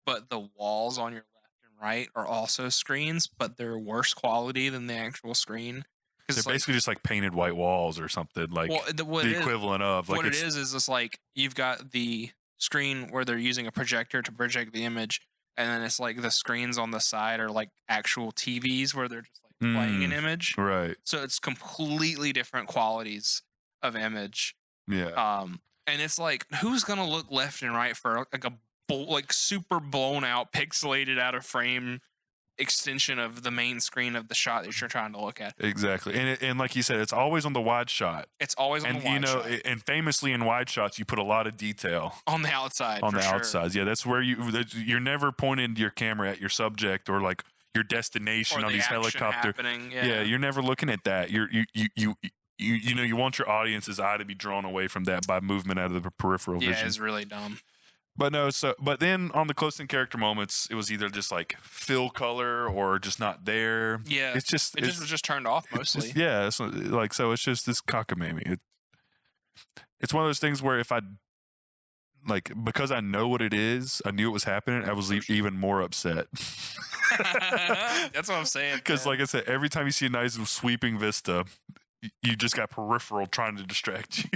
but the walls on your left and right are also screens, but they're worse quality than the actual screen. They're basically just like painted white walls or something, like the equivalent of. Like what it is just like you've got the screen where they're using a projector to project the image, and then it's like the screens on the side are like actual TVs where they're just like playing an image. Right. So it's completely different qualities of image. Yeah. And it's like, who's gonna look left and right for like a super blown out, pixelated, out of frame extension of the main screen of the shot that you're trying to look at? Exactly. And like you said, it's always on the wide shot. It's always on the wide shot. And famously in wide shots, you put a lot of detail on the outside. On the outside. Yeah, that's where you're never pointing your camera at your subject or like your destination on these helicopters. Yeah, you're never looking at that. You want your audience's eye to be drawn away from that by movement out of the peripheral vision. Yeah, it's really dumb. But no, but then on the close in character moments, it was either just like fill color or just not there. Yeah, it just was just turned off mostly. It's like, so it's just this cockamamie. It's one of those things where if I like, because I know what it is, I knew it was happening, I was even more upset. That's what I'm saying. Because like I said, every time you see a nice sweeping vista, you just got peripheral trying to distract you.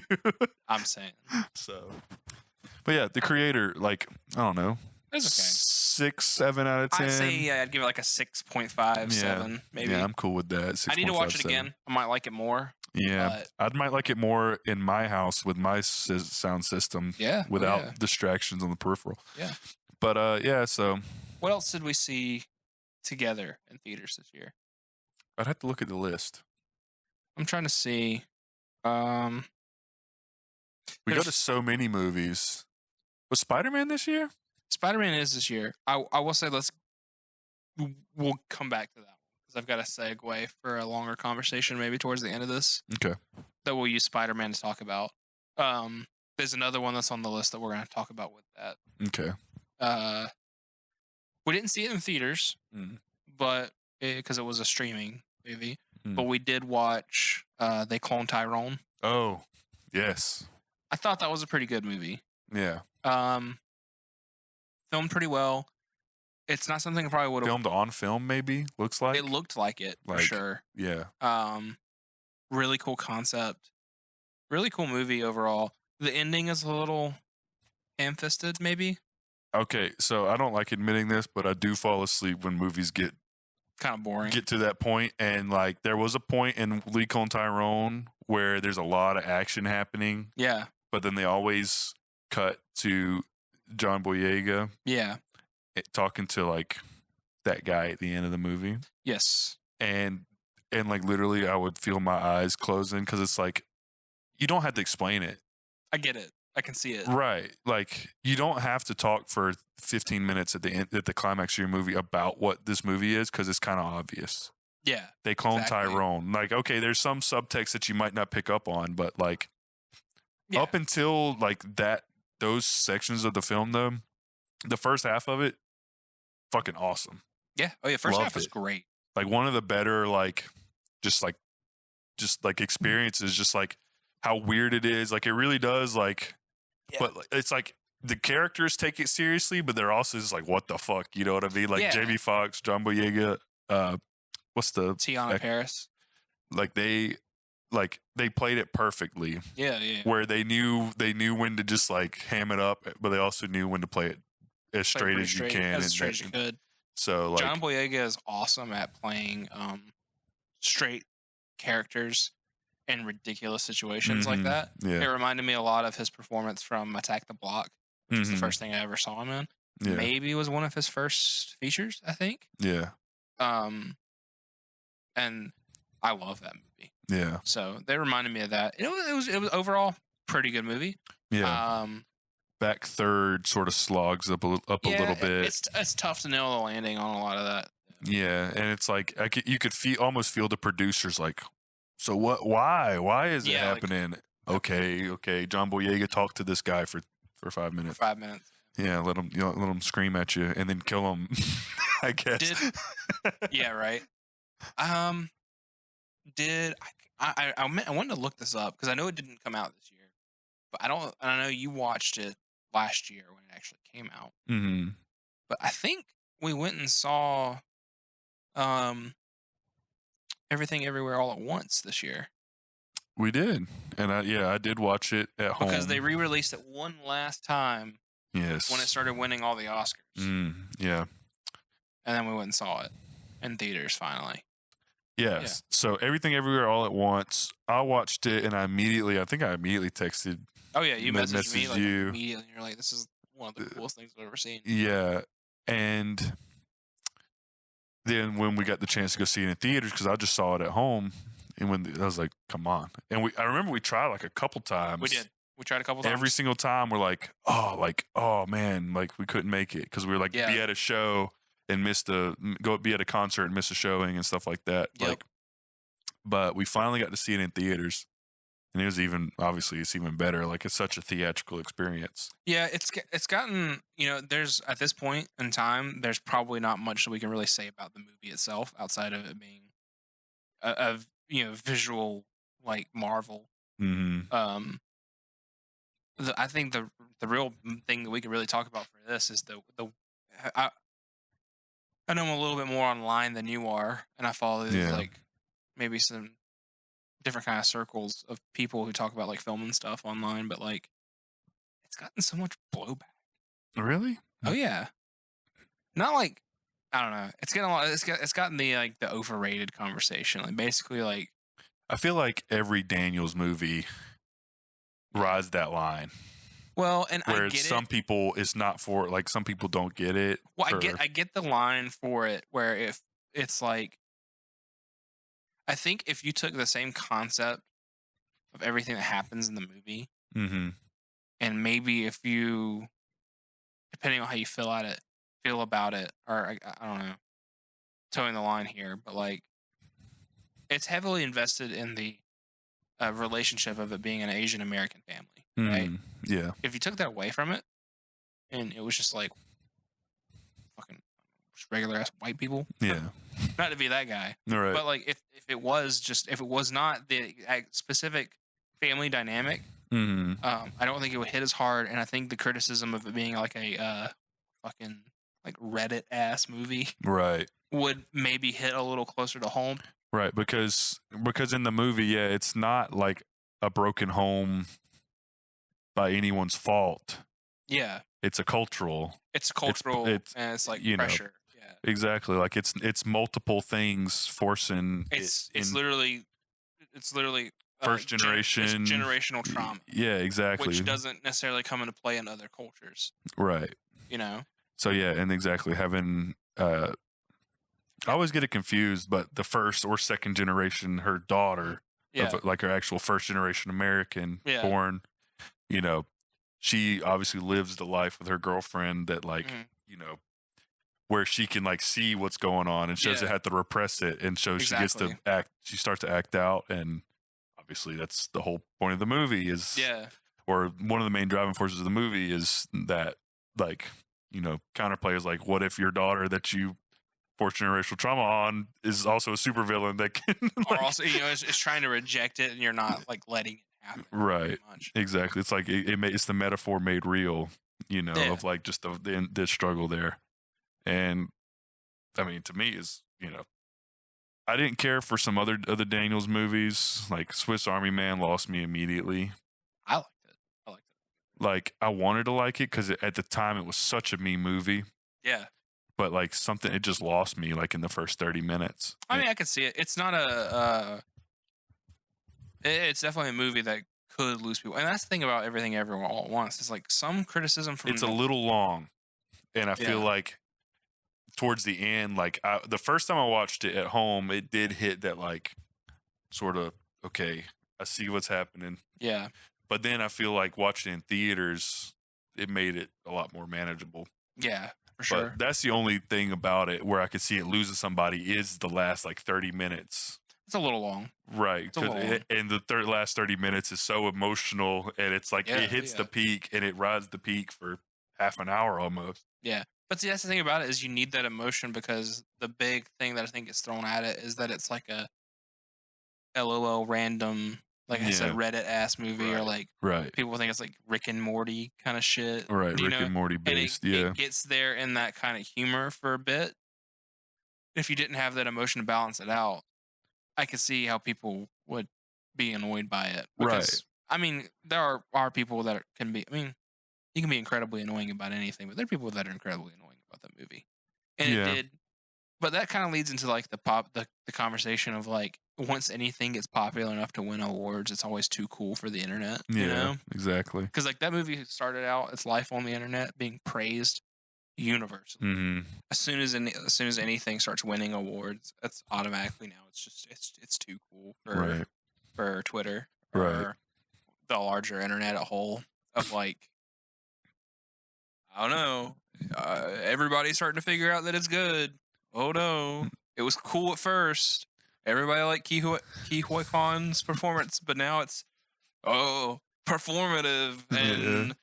I'm saying. So, but yeah, the creator, like, I don't know. It's okay. 6, 7 out of 10. I'd say I'd give it like a 6.5, 7, maybe. Yeah, I'm cool with that. 6. I need to watch it again. I might like it more. Yeah, I might like it more in my house with my sound system. Yeah, without distractions on the peripheral. Yeah, but yeah. So, what else did we see together in theaters this year? I'd have to look at the list. I'm trying to see. We go to so many movies. Was Spider-Man this year? Spider-Man is this year. I will say we'll come back to that one because I've got a segue for a longer conversation maybe towards the end of this. Okay. That we'll use Spider-Man to talk about. There's another one that's on the list that we're going to talk about with that. Okay. We didn't see it in theaters, but because it was a streaming movie. But we did watch They Clone Tyrone. Oh, yes. I thought that was a pretty good movie. Yeah. Filmed pretty well. It's not something I probably would have filmed on film. Maybe looks like it looked like it for sure. Yeah. Really cool concept. Really cool movie overall. The ending is a little ham-fisted, maybe. Okay, so I don't like admitting this, but I do fall asleep when movies get kind of boring. Get to that point, and like there was a point in Lee Clone Tyrone where there's a lot of action happening. Yeah. But then they always cut to John Boyega. Yeah. Talking to like that guy at the end of the movie. Yes. And like literally I would feel my eyes closing because it's like you don't have to explain it. I get it. I can see it. Right. Like you don't have to talk for 15 minutes at the end, at the climax of your movie about what this movie is because it's kind of obvious. Yeah. They clone Tyrone. Like, okay, there's some subtext that you might not pick up on, but like up until like those sections of the film though, the first half of it, fucking awesome. Yeah. Oh yeah, first half was great. Like one of the better just experiences, just like how weird it is. Like it really does but it's like the characters take it seriously, but they're also just like, what the fuck? You know what I mean? Like Jamie Foxx, John Boyega, what's the Tiana Paris. Like they played it perfectly. Yeah, yeah. Where they knew when to just like ham it up, but they also knew when to play it as straight as you can. As straight as you could. So like John Boyega is awesome at playing straight characters in ridiculous situations like that. Yeah. It reminded me a lot of his performance from Attack the Block, which was the first thing I ever saw him in. Yeah. Maybe it was one of his first features, I think. Yeah. And I love that movie. Yeah. So they reminded me of that. It was overall pretty good movie. Yeah. Back third sort of slogs up a little bit. It's tough to nail the landing on a lot of that. Yeah, and it's like you could almost feel the producers like, so what? Why is it happening? Like, okay. John Boyega talk to this guy for 5 minutes. 5 minutes. Yeah, let him scream at you and then kill him. I guess. Yeah, right. I wanted to look this up because I know it didn't come out this year, but I know you watched it last year when it actually came out. Mm-hmm. But I think we went and saw Everything Everywhere All at Once this year. We did, and I did watch it at home because they re-released it one last time. Yes, when it started winning all the Oscars. Yeah, and then we went and saw it in theaters finally. Yes. Yeah. So Everything Everywhere All at Once. I watched it and I immediately texted. Oh yeah, you messaged me immediately. You're like, "This is one of the coolest things I've ever seen." Yeah, and then when we got the chance to go see it in theaters, because I just saw it at home, and when I was like, "Come on!" And I remember we tried like a couple times. We did. We tried a couple times. Every single time we're like, oh man, like we couldn't make it because we were like be at a show and be at a concert and miss a showing and stuff like that. Yep. Like, but we finally got to see it in theaters, And it was obviously it's even better. Like it's such a theatrical experience. Yeah, it's gotten, there's at this point in time, there's probably not much that we can really say about the movie itself outside of it being a visual like marvel. Mm-hmm. I think the real thing that we can really talk about for this is I know I'm a little bit more online than you are, and I follow like maybe some different kind of circles of people who talk about like film and stuff online, but like it's gotten so much blowback. Really? Oh yeah. Not like, I don't know. It's getting a lot. It's gotten the the overrated conversation. Like basically like. I feel like every Daniels movie rides that line. Well, and where I get some people it's not for like some people don't get it. Well, I get the line for it where if it's like, I think if you took the same concept of everything that happens in the movie, and maybe if you, depending on how you feel about it, or I don't know, towing the line here, but like it's heavily invested in the relationship of it being an Asian American family, right? Yeah. If you took that away from it, and it was just like fucking regular ass white people, not to be that guy, right. but like if it was not the specific family dynamic, I don't think it would hit as hard, and I think the criticism of it being like a fucking like Reddit ass movie, right, would maybe hit a little closer to home. Right, because in the movie, it's not like a broken home by anyone's fault. Yeah, it's a cultural. It's and it's like pressure. Yeah, exactly. Like it's multiple things forcing. It's literally first generation generational trauma. Yeah, exactly. Which doesn't necessarily come into play in other cultures. Right. So yeah, and exactly having. I always get it confused, but the first or second generation, her daughter, like her actual first generation American born, she obviously lives the life with her girlfriend that like, where she can like see what's going on and she doesn't have to repress it. And so she gets to she starts to act out. And obviously that's the whole point of the movie is, or one of the main driving forces of the movie is that like, counterplay is like, what if your daughter that you forced generational trauma on is also a supervillain that can or also is trying to reject it and you're not like letting it happen, right? Exactly. It's like it's the metaphor made real, of like just the struggle there. And I mean, to me is I didn't care for some other Daniels movies like Swiss Army Man lost me immediately. I liked it. Like I wanted to like it because at the time it was such a me movie. Yeah. But like it just lost me like in the first 30 minutes. I mean, I could see it. It's not it's definitely a movie that could lose people. And that's the thing about Everything Everywhere All at Once. It's like some criticism from it's a little long. And I feel like towards the end, like the first time I watched it at home, it did hit that like sort of, okay, I see what's happening. Yeah. But then I feel like watching it in theaters, it made it a lot more manageable. Yeah. Sure. But that's the only thing about it where I could see it losing somebody is the last like 30 minutes. It's a little long. Right. And the last 30 minutes is so emotional and it's like it hits the peak and it rides the peak for half an hour almost. Yeah. But see, that's the thing about it is you need that emotion because the big thing that I think gets thrown at it is that it's like a LOL random, like I said, Reddit ass movie or like people think it's like Rick and Morty kind of shit. Right, Rick and Morty based, it gets there in that kind of humor for a bit. If you didn't have that emotion to balance it out, I could see how people would be annoyed by it. Because, I mean, there are people that can be, I mean, you can be incredibly annoying about anything, but there are people that are incredibly annoying about that movie. And it did. But that kind of leads into like the conversation of like, once anything gets popular enough to win awards, it's always too cool for the internet. You know? Exactly. Because like that movie started out its life on the internet being praised universally. Mm-hmm. As soon as anything starts winning awards, that's automatically now it's too cool for Twitter or the larger internet at whole. Of like, I don't know, everybody's starting to figure out that it's good. Oh no, it was cool at first. Everybody liked Ki Hoi Kwan's performance, but now it's performative and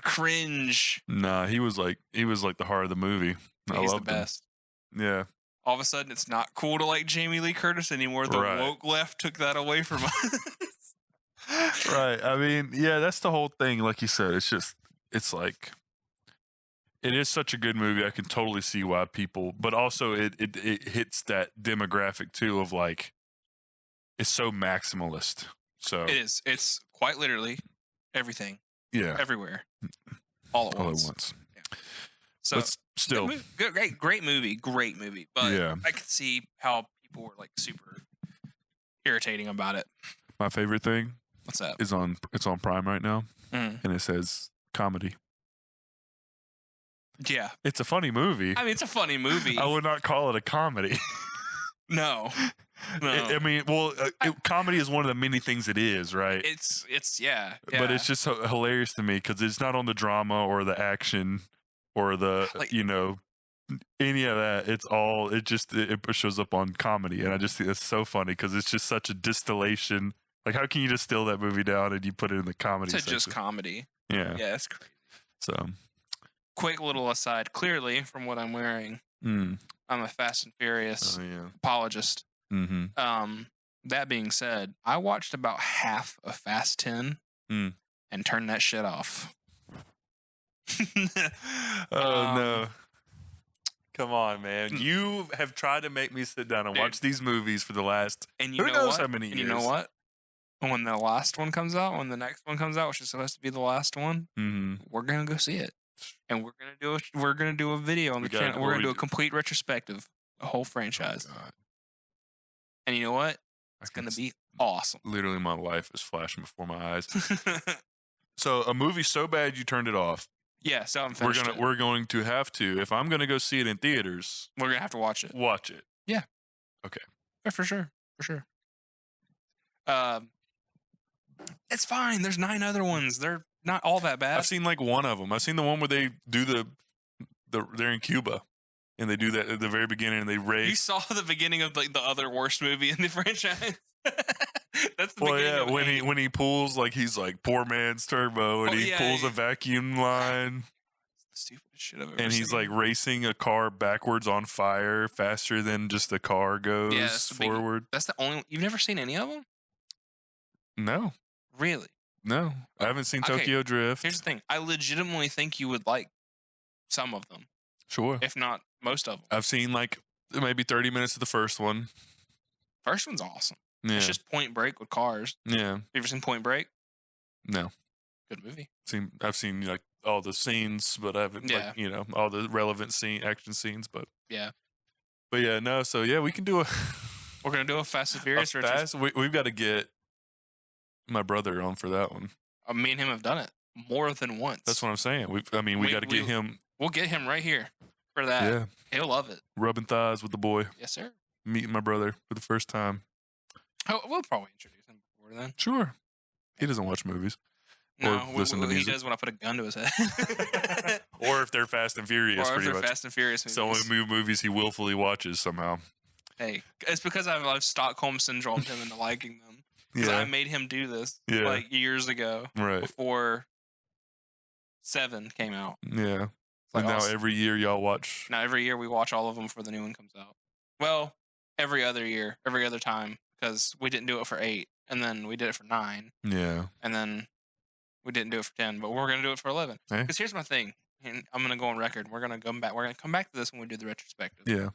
cringe. Nah, he was like the heart of the movie. He's the best. Him. Yeah. All of a sudden, it's not cool to like Jamie Lee Curtis anymore. The woke left took that away from us. Right. I mean, yeah, that's the whole thing. Like you said, it's like, it is such a good movie. I can totally see why people, but also it hits that demographic too of like, it's so maximalist. So it is. It's quite literally everything. Yeah. Everywhere. All at once. Yeah. So but still, great movie. But I could see how people were like super irritating about it. My favorite thing. What's that? It's on Prime right now, and it says comedy. Yeah, it's a funny movie. I mean, it's a funny movie. I would not call it a comedy. No. I mean, well, comedy is one of the many things it is, right? It's But it's just hilarious to me because it's not on the drama or the action or the any of that. It's all it shows up on comedy, and I just think it's so funny because it's just such a distillation. Like, how can you distill that movie down and you put it in the comedy section? Just comedy. Yeah. Yeah, it's crazy. So, quick little aside. Clearly, from what I'm wearing, I'm a Fast and Furious apologist. Mm-hmm. That being said, I watched about half of Fast 10 and turned that shit off. No. Come on, man. You have tried to make me sit down and watch these movies for the last who knows how many years. You know what? When the last one comes out, when the next one comes out, which is supposed to be the last one, we're gonna go see it, and we're gonna do a video on the channel. We're gonna do a complete retrospective, a whole franchise. Oh, and you know what? It's gonna be awesome. Literally, my life is flashing before my eyes. So, a movie so bad you turned it off. Yeah, so I'm finished. We're going to have to. If I'm gonna go see it in theaters, we're gonna have to watch it. Watch it. Yeah. Okay. Yeah, for sure. It's fine. There's 9 other ones. They're not all that bad. I've seen like one of them. I've seen the one where they do they're in Cuba, and they do that at the very beginning, and they race. You saw the beginning of like the other worst movie in the franchise. That's the beginning. Yeah, of when he pulls he's like poor man's turbo, and he pulls a vacuum line. The stupidest shit I've ever and he's like racing a car backwards on fire faster than just the car goes forward. That's the only. You've never seen any of them? No. Really? No, I haven't seen Tokyo Drift. Here's the thing: I legitimately think you would like some of them. Sure, if not most of them. I've seen like maybe 30 minutes of the first one. First one's awesome. Yeah. It's just Point Break with cars. Yeah. Have you ever seen Point Break? No. Good movie. I've seen like all the scenes, but I haven't like all the relevant action scenes. But yeah. No. So yeah, we can do a. We're gonna do a Fast and Furious. We've got to get my brother on for that one. Me and him have done it more than once. That's what I'm saying. We got to get him. We'll get him right here for that. Yeah, he'll love it. Rubbing thighs with the boy. Yes, sir. Meeting my brother for the first time. Oh, we'll probably introduce him before then. Sure. He doesn't watch movies. No, or listen to music. He does when I put a gun to his head. Or if they're Fast and Furious. Or if they're Fast and Furious movies. So only movies he willfully watches somehow. Hey, it's because I've Stockholm syndromed him into liking them. Because I made him do this like years ago. Right. Before 7 came out. Yeah. Like and now every year y'all watch. Now every year we watch all of them before the new one comes out. Well, every other year, every other time. Because we didn't do it for 8. And then we did it for 9. Yeah. And then we didn't do it for 10. But we're going to do it for 11. Because here's my thing. And I'm going to go on record. We're going to come back. We're going to come back to this when we do the retrospective. Yeah.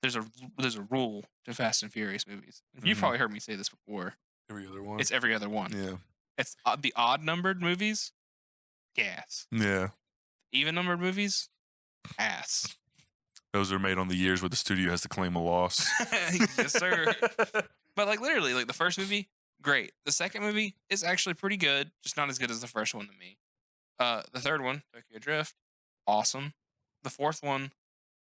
There's a rule to Fast and Furious movies. You've probably heard me say this before. Every other one. It's every other one. Yeah. It's the odd numbered movies. Gas. Yeah. Even numbered movies. Ass. Those are made on the years where the studio has to claim a loss. Yes, sir. But like literally, like the first movie, great. The second movie is actually pretty good, just not as good as the first one to me. The third one, Tokyo Drift, awesome. The fourth one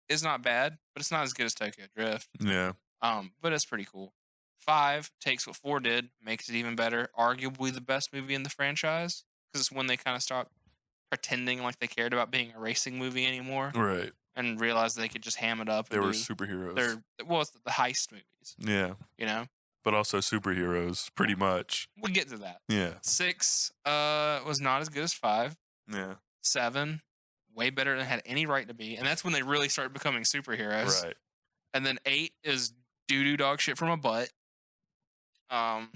is not bad, but it's not as good as Tokyo Drift. Yeah. But it's pretty cool. 5 takes what 4 did, makes it even better. Arguably the best movie in the franchise, because it's when they kind of stopped pretending like they cared about being a racing movie anymore. Right. And realized they could just ham it up. They were superheroes. It's the heist movies. Yeah. You know? but also superheroes, pretty much. We'll get to that. Yeah. 6 was not as good as 5. Yeah. 7, way better than it had any right to be. And that's when they really started becoming superheroes. Right. And then 8 is doo-doo dog shit from a butt. And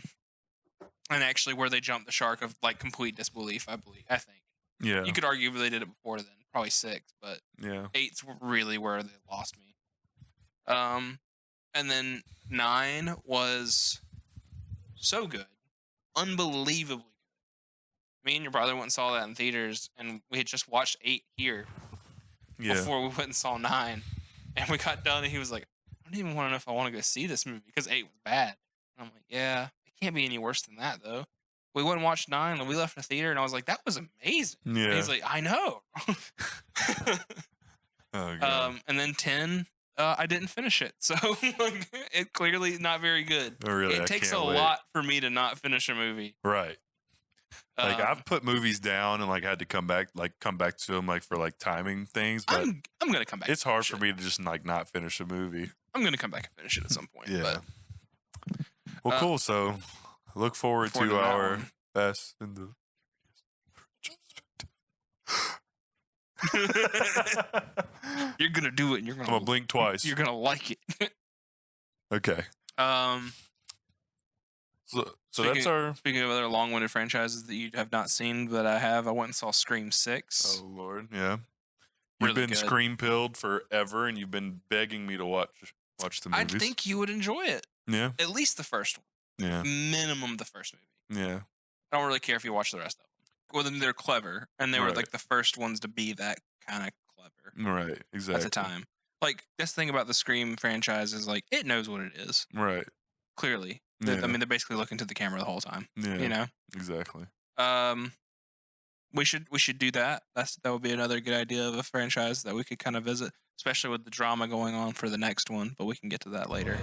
actually where they jumped the shark of like complete disbelief, I think. Yeah. You could argue they did it before then. Probably 6, but yeah. 8's really where they lost me. And then 9 was so good. Unbelievably good. Me and your brother went and saw that in theaters, and we had just watched 8 here before we went and saw 9. And we got done, and he was like, I don't even want to know if I want to go see this movie, because 8 was bad. And I'm like, yeah, it can't be any worse than that, though. We went and watched 9, and we left the theater, and I was like, that was amazing. Yeah. And he's like, I know. Oh, God. And then 10, I didn't finish it. So it clearly not very good. Oh, really? It takes a lot for me to not finish a movie. Right. Like I've put movies down and like had to come back to them like for like timing things. But I'm gonna come back. It's hard for me to just like not finish a movie. I'm gonna come back and finish it at some point. Yeah. But, well, cool. So look forward to our best in the. You're gonna do it. And you're gonna. I'm gonna blink twice. You're gonna like it. Okay. So that's our. Speaking of other long-winded franchises that you have not seen, but I have. I went and saw Scream 6. Oh Lord, yeah. You've Really been good. Scream pilled forever, and you've been begging me to watch the movies. I think you would enjoy it. Yeah. At least the first one. Yeah. Minimum the first movie. Yeah. I don't really care if you watch the rest of them. Well, they're clever, and they were like the first ones to be that kind of clever. Right. Exactly. At the time. Like, that's the thing about the Scream franchise is like it knows what it is. Right. Clearly. Yeah. I mean, they're basically looking to the camera the whole time. Yeah. You know? Exactly. We should do that. That would be another good idea of a franchise that we could kind of visit, especially with the drama going on for the next one, but we can get to that later.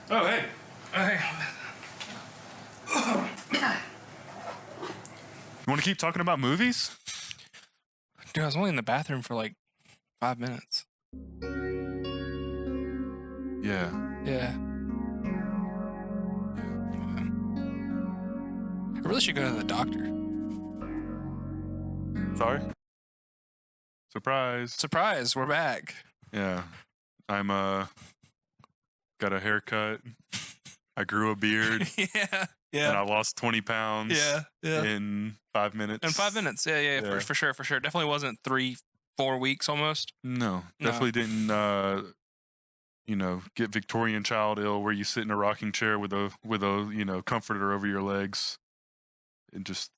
Oh, hey. Okay. You want to keep talking about movies? Dude, I was only in the bathroom for like 5 minutes. Yeah. Yeah. I really should go to the doctor. Sorry? Surprise. Surprise, we're back. Yeah. I'm got a haircut. I grew a beard. Yeah. And I lost 20 pounds. Yeah. In 5 minutes. In 5 minutes. Yeah. For sure. Definitely wasn't 3-4 weeks almost. No. Definitely didn't get Victorian child ill where you sit in a rocking chair with a comforter over your legs and just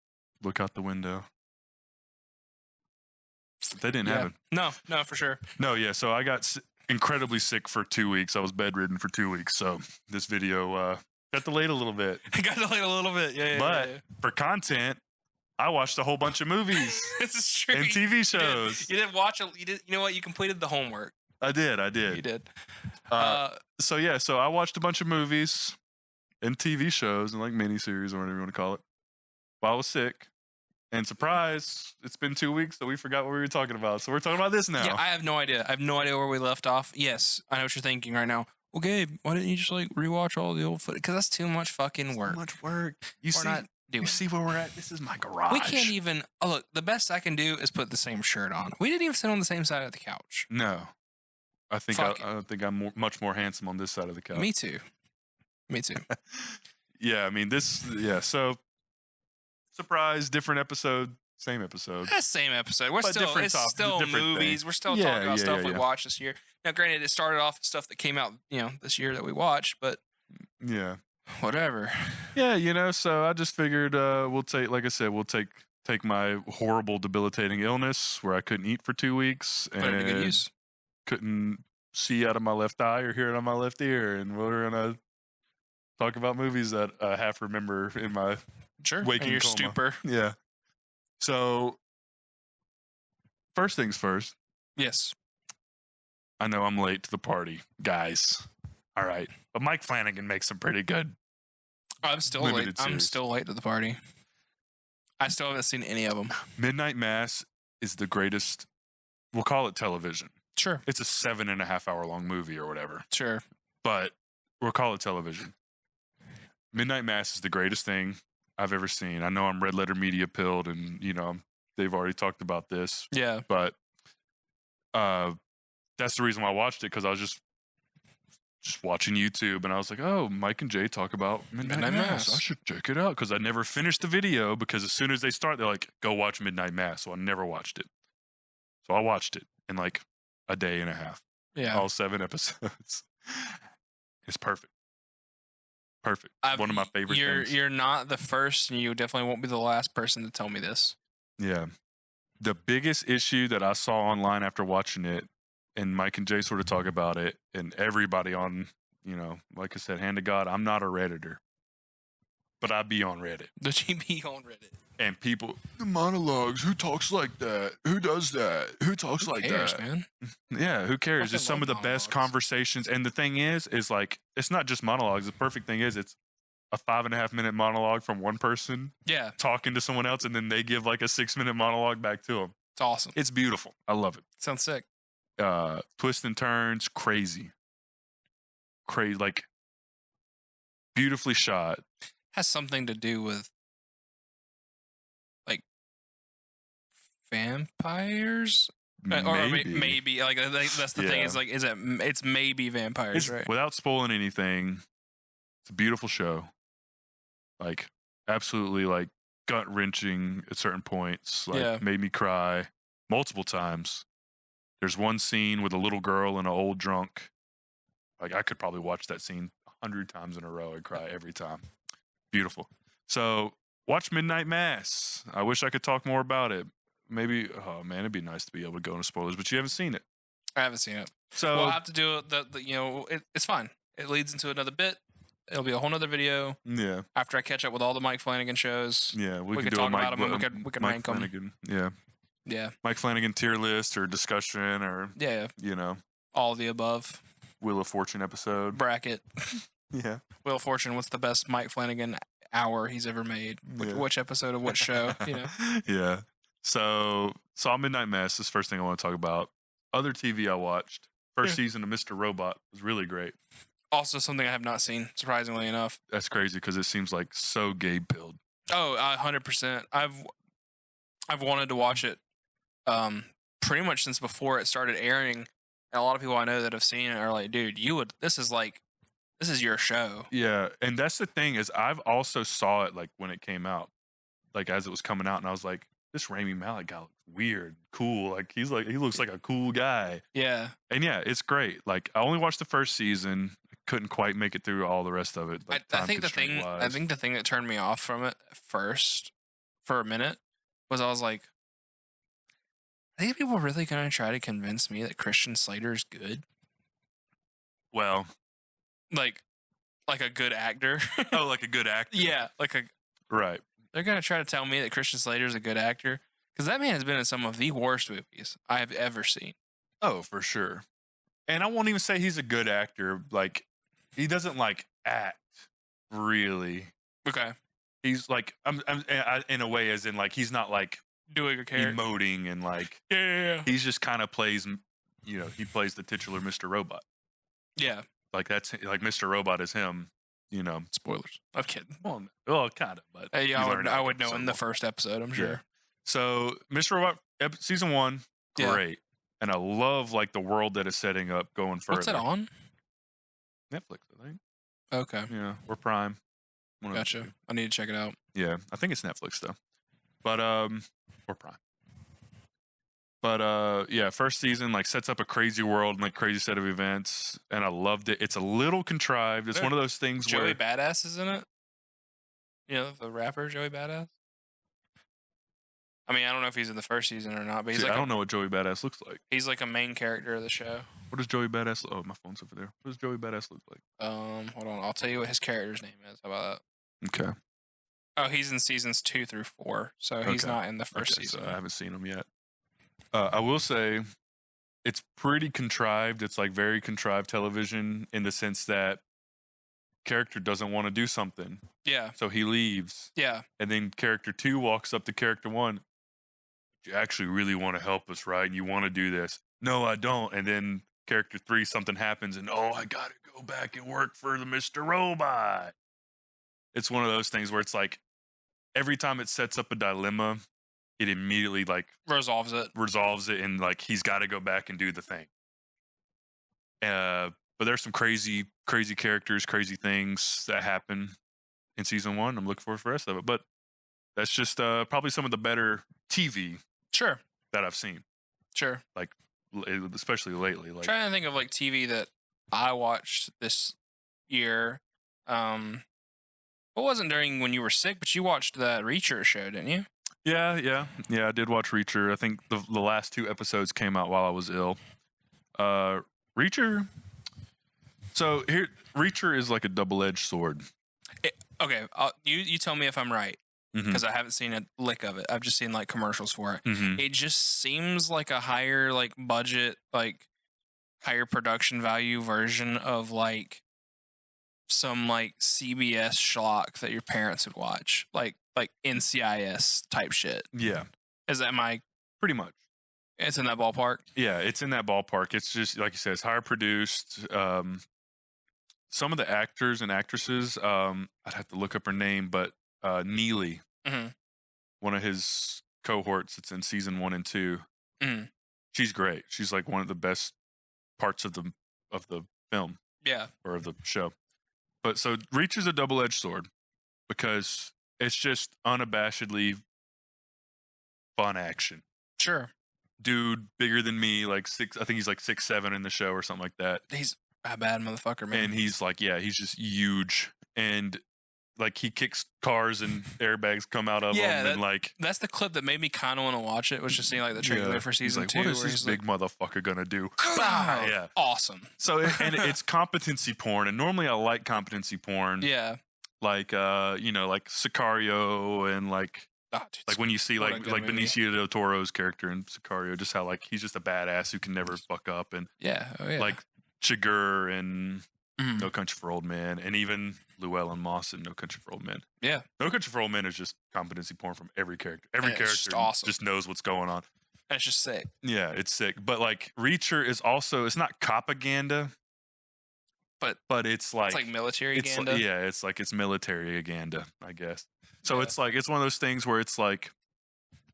look out the window. That didn't happen. No, for sure. No, yeah. So I got incredibly sick for 2 weeks. I was bedridden for 2 weeks. So this video got delayed a little bit. Yeah. But for content, I watched a whole bunch of movies. This is true. And TV shows. You didn't watch it. You know what? You completed the homework. I did. You did. So I watched a bunch of movies and TV shows and like miniseries or whatever you want to call it while I was sick. And surprise, it's been 2 weeks, so we forgot what we were talking about. So we're talking about this now. Yeah, I have no idea. where we left off. Yes, I know what you're thinking right now. Well, Gabe, why didn't you just like rewatch all the old footage? Because that's too much fucking work. Too much work. You see where we're at? This is my garage. We can't even. Oh, look, the best I can do is put the same shirt on. We didn't even sit on the same side of the couch. No, I think I'm much more handsome on this side of the couch. Me too. Yeah, I mean So, surprise, different episode, same episode. Same episode. We're but still movies. Thing. We're still talking about stuff we watched this year. Now, granted, it started off with stuff that came out, this year that we watched, but yeah, whatever. Yeah, so I just figured we'll take my horrible, debilitating illness where I couldn't eat for 2 weeks and couldn't see out of my left eye or hear out of my left ear, and we're gonna talk about movies that I half remember in my waking your coma. stupor. Yeah. So first things first. Yes. I know I'm late to the party, guys. All right. But Mike Flanagan makes some pretty good. I'm still late. I'm still late to the party. I still haven't seen any of them. Midnight Mass is the greatest. We'll call it television. Sure. It's a 7.5 hour long movie or whatever. Sure. But we'll call it television. Midnight Mass is the greatest thing I've ever seen. I know I'm red letter media pilled, and they've already talked about this. Yeah. But that's the reason why I watched it, because I was just watching YouTube, and I was like, oh, Mike and Jay talk about Midnight Mass. I should check it out, because I never finished the video, because as soon as they start, they're like, go watch Midnight Mass. So I never watched it. So I watched it in like a day and a half. Yeah. All 7 episodes. It's perfect. Perfect. One of my favorite things. You're not the first, and you definitely won't be the last person to tell me this. Yeah. The biggest issue that I saw online after watching it, and Mike and Jay sort of talk about it, and everybody on, like I said, hand to God, I'm not a Redditor, but I be on Reddit. Does he be on Reddit? And people, the monologues, who talks like that? Who does that? Who talks who like cares, that? Man? Yeah, who cares? It's some of the best conversations. And the thing is like, it's not just monologues. The perfect thing is it's a 5.5 minute monologue from one person. Yeah. Talking to someone else, and then they give like a 6 minute monologue back to them. It's awesome. It's beautiful. I love it. Sounds sick. Twists and turns, crazy, like beautifully shot. Has something to do with like vampires, or maybe like that's the thing. Is like, it's maybe vampires, right? Without spoiling anything, it's a beautiful show. Like absolutely, like gut wrenching at certain points. Like made me cry multiple times. There's one scene with a little girl and an old drunk. Like I could probably watch that scene 100 times in a row and cry every time. Beautiful. So watch Midnight Mass. I wish I could talk more about it. Maybe, oh man, it'd be nice to be able to go into spoilers, but you haven't seen it. I haven't seen it. So we'll have to do it's fine. It leads into another bit. It'll be a whole nother video. Yeah. After I catch up with all the Mike Flanagan shows. Yeah, we can talk about them, and we can rank them. Yeah. Yeah. Mike Flanagan tier list or discussion or all of the above. Wheel of Fortune episode. Bracket. Yeah. Wheel of Fortune, what's the best Mike Flanagan hour he's ever made? Which episode of what show? Yeah. So saw Midnight Mass. This is the first thing I want to talk about. Other TV I watched. First season of Mr. Robot was really great. Also something I have not seen, surprisingly enough. That's crazy because it seems like so gay-pilled. Oh, 100%. I've wanted to watch it pretty much since before it started airing. And a lot of people I know that have seen it are like, dude, this is your show. Yeah, and that's the thing is I've also saw it like when it came out, like as it was coming out, and I was like, this Rami Malek guy looks weird, cool. Like he looks like a cool guy. Yeah. And yeah, it's great. Like I only watched the first season, couldn't quite make it through all the rest of it. Like, I think the thing that turned me off from it first for a minute was I was like, I think people are really gonna try to convince me that Christian Slater is good. Well, like a good actor. Oh, like a good actor. Yeah, right. They're gonna try to tell me that Christian Slater is a good actor because that man has been in some of the worst movies I have ever seen. Oh, for sure. And I won't even say he's a good actor. Like he doesn't like act really. Okay. He's like I'm in a way, as in like he's not like doing a character, emoting and like yeah. He's just kind of plays, he plays the titular Mr. Robot. Yeah. Like that's like Mr. Robot is him. Spoilers. I'm kidding. Well, kind of, but I would know in the first episode, I'm sure. Yeah. So Mr. Robot season 1, great, and I love like the world that is setting up going further. What's it on? Netflix, I think. Okay. Yeah, or Prime. Gotcha. I need to check it out. Yeah, I think it's Netflix though, but or Prime. But yeah, first season like sets up a crazy world and like crazy set of events, and I loved it. It's a little contrived. It's one of those things Joey where Badass is in it. The rapper Joey Badass. I mean, I don't know if he's in the first season or not, but he's I don't know what Joey Badass looks like. He's like a main character of the show. What does Joey Badass? Oh, my phone's over there. What does Joey Badass look like? Hold on. I'll tell you what his character's name is. How about that? Okay. Oh, he's in seasons 2 through 4, so he's not in the first season. So I haven't seen him yet. I will say it's pretty contrived. It's like very contrived television in the sense that character doesn't want to do something. Yeah. So he leaves. Yeah. And then character 2 walks up to character 1. You actually really want to help us, right? You want to do this. No, I don't. And then character 3, something happens and, oh, I got to go back and work for the Mr. Robot. It's one of those things where it's like every time it sets up a dilemma, it immediately like resolves it and like he's got to go back and do the thing. But there's some crazy characters, crazy things that happen in season 1. I'm looking forward for the rest of it. But that's just probably some of the better TV that I've seen. Sure. Like, especially lately. Like, trying to think of like TV that I watched this year. It wasn't during when you were sick, but you watched that Reacher show, didn't you? Yeah. I did watch Reacher. I think the last 2 episodes came out while I was ill. Reacher. So here, Reacher is like a double-edged sword. Okay, you tell me if I'm right, because I haven't seen a lick of it. I've just seen like commercials for it. It just seems like a higher like budget, like higher production value version of like some like CBS schlock that your parents would watch, like NCIS type shit. Yeah, is that my pretty much? It's in that ballpark. Yeah, it's in that ballpark. It's just like you said, it's higher produced. Some of the actors and actresses, I'd have to look up her name, but Neely, one of his cohorts, it's in season 1 and 2. She's great. She's like one of the best parts of the film, or of the show. But so Reacher's a double-edged sword because it's just unabashedly fun action. Sure. Dude bigger than me, like 6. I think he's like 6'7" in the show or something like that. He's a bad motherfucker, man. And he's like, yeah, he's just huge. And like he kicks cars and airbags come out of him. And like that's the clip that made me kind of want to watch it. Was just seeing like the trailer for season 2. What is this big motherfucker gonna do? Yeah, awesome. So and it's competency porn, and normally I like competency porn. Yeah, like like Sicario and like. Like when you see like Benicio del Toro's character in Sicario, just how like he's just a badass who can never fuck up, and like Chigurh and No Country for Old Men, and even Llewellyn Moss in No Country for Old Men. Yeah, No Country for Old Men is just competency porn from every character. Every character just knows what's going on. That's just sick. Yeah, it's sick. But like Reacher is also, it's not propaganda, but it's like military aganda. Yeah, it's like it's military aganda, I guess. So it's like it's one of those things where it's like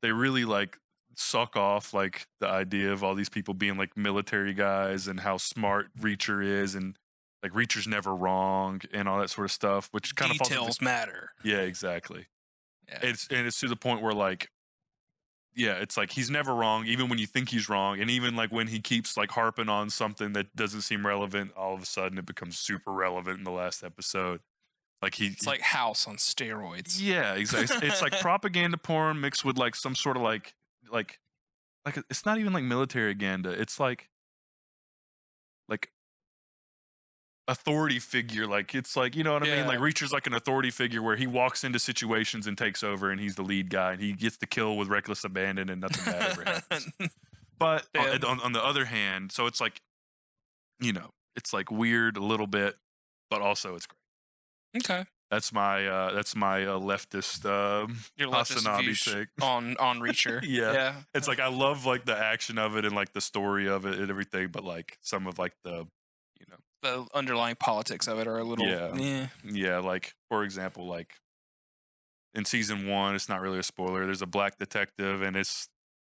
they really like suck off like the idea of all these people being like military guys and how smart Reacher is, and like Reacher's never wrong and all that sort of stuff, which kind of details matter. Yeah, exactly. Yeah. It's to the point where like it's like he's never wrong, even when you think he's wrong, and even like when he keeps like harping on something that doesn't seem relevant, all of a sudden it becomes super relevant in the last episode. Like it's like House on steroids. Yeah, exactly. It's like propaganda porn mixed with like some sort of like it's not even like military agenda. It's like authority figure. Like it's like, you know what I mean? Like Reacher's like an authority figure where he walks into situations and takes over, and he's the lead guy, and he gets the kill with reckless abandon, and nothing bad ever happens. But on the other hand, so it's like, it's like weird a little bit, but also it's great. Okay, that's my leftist your leftist views take on Reacher. yeah, it's like I love like the action of it and like the story of it and everything, but like some of like the the underlying politics of it are a little yeah. Like for example, like in season 1, it's not really a spoiler. There's a black detective, and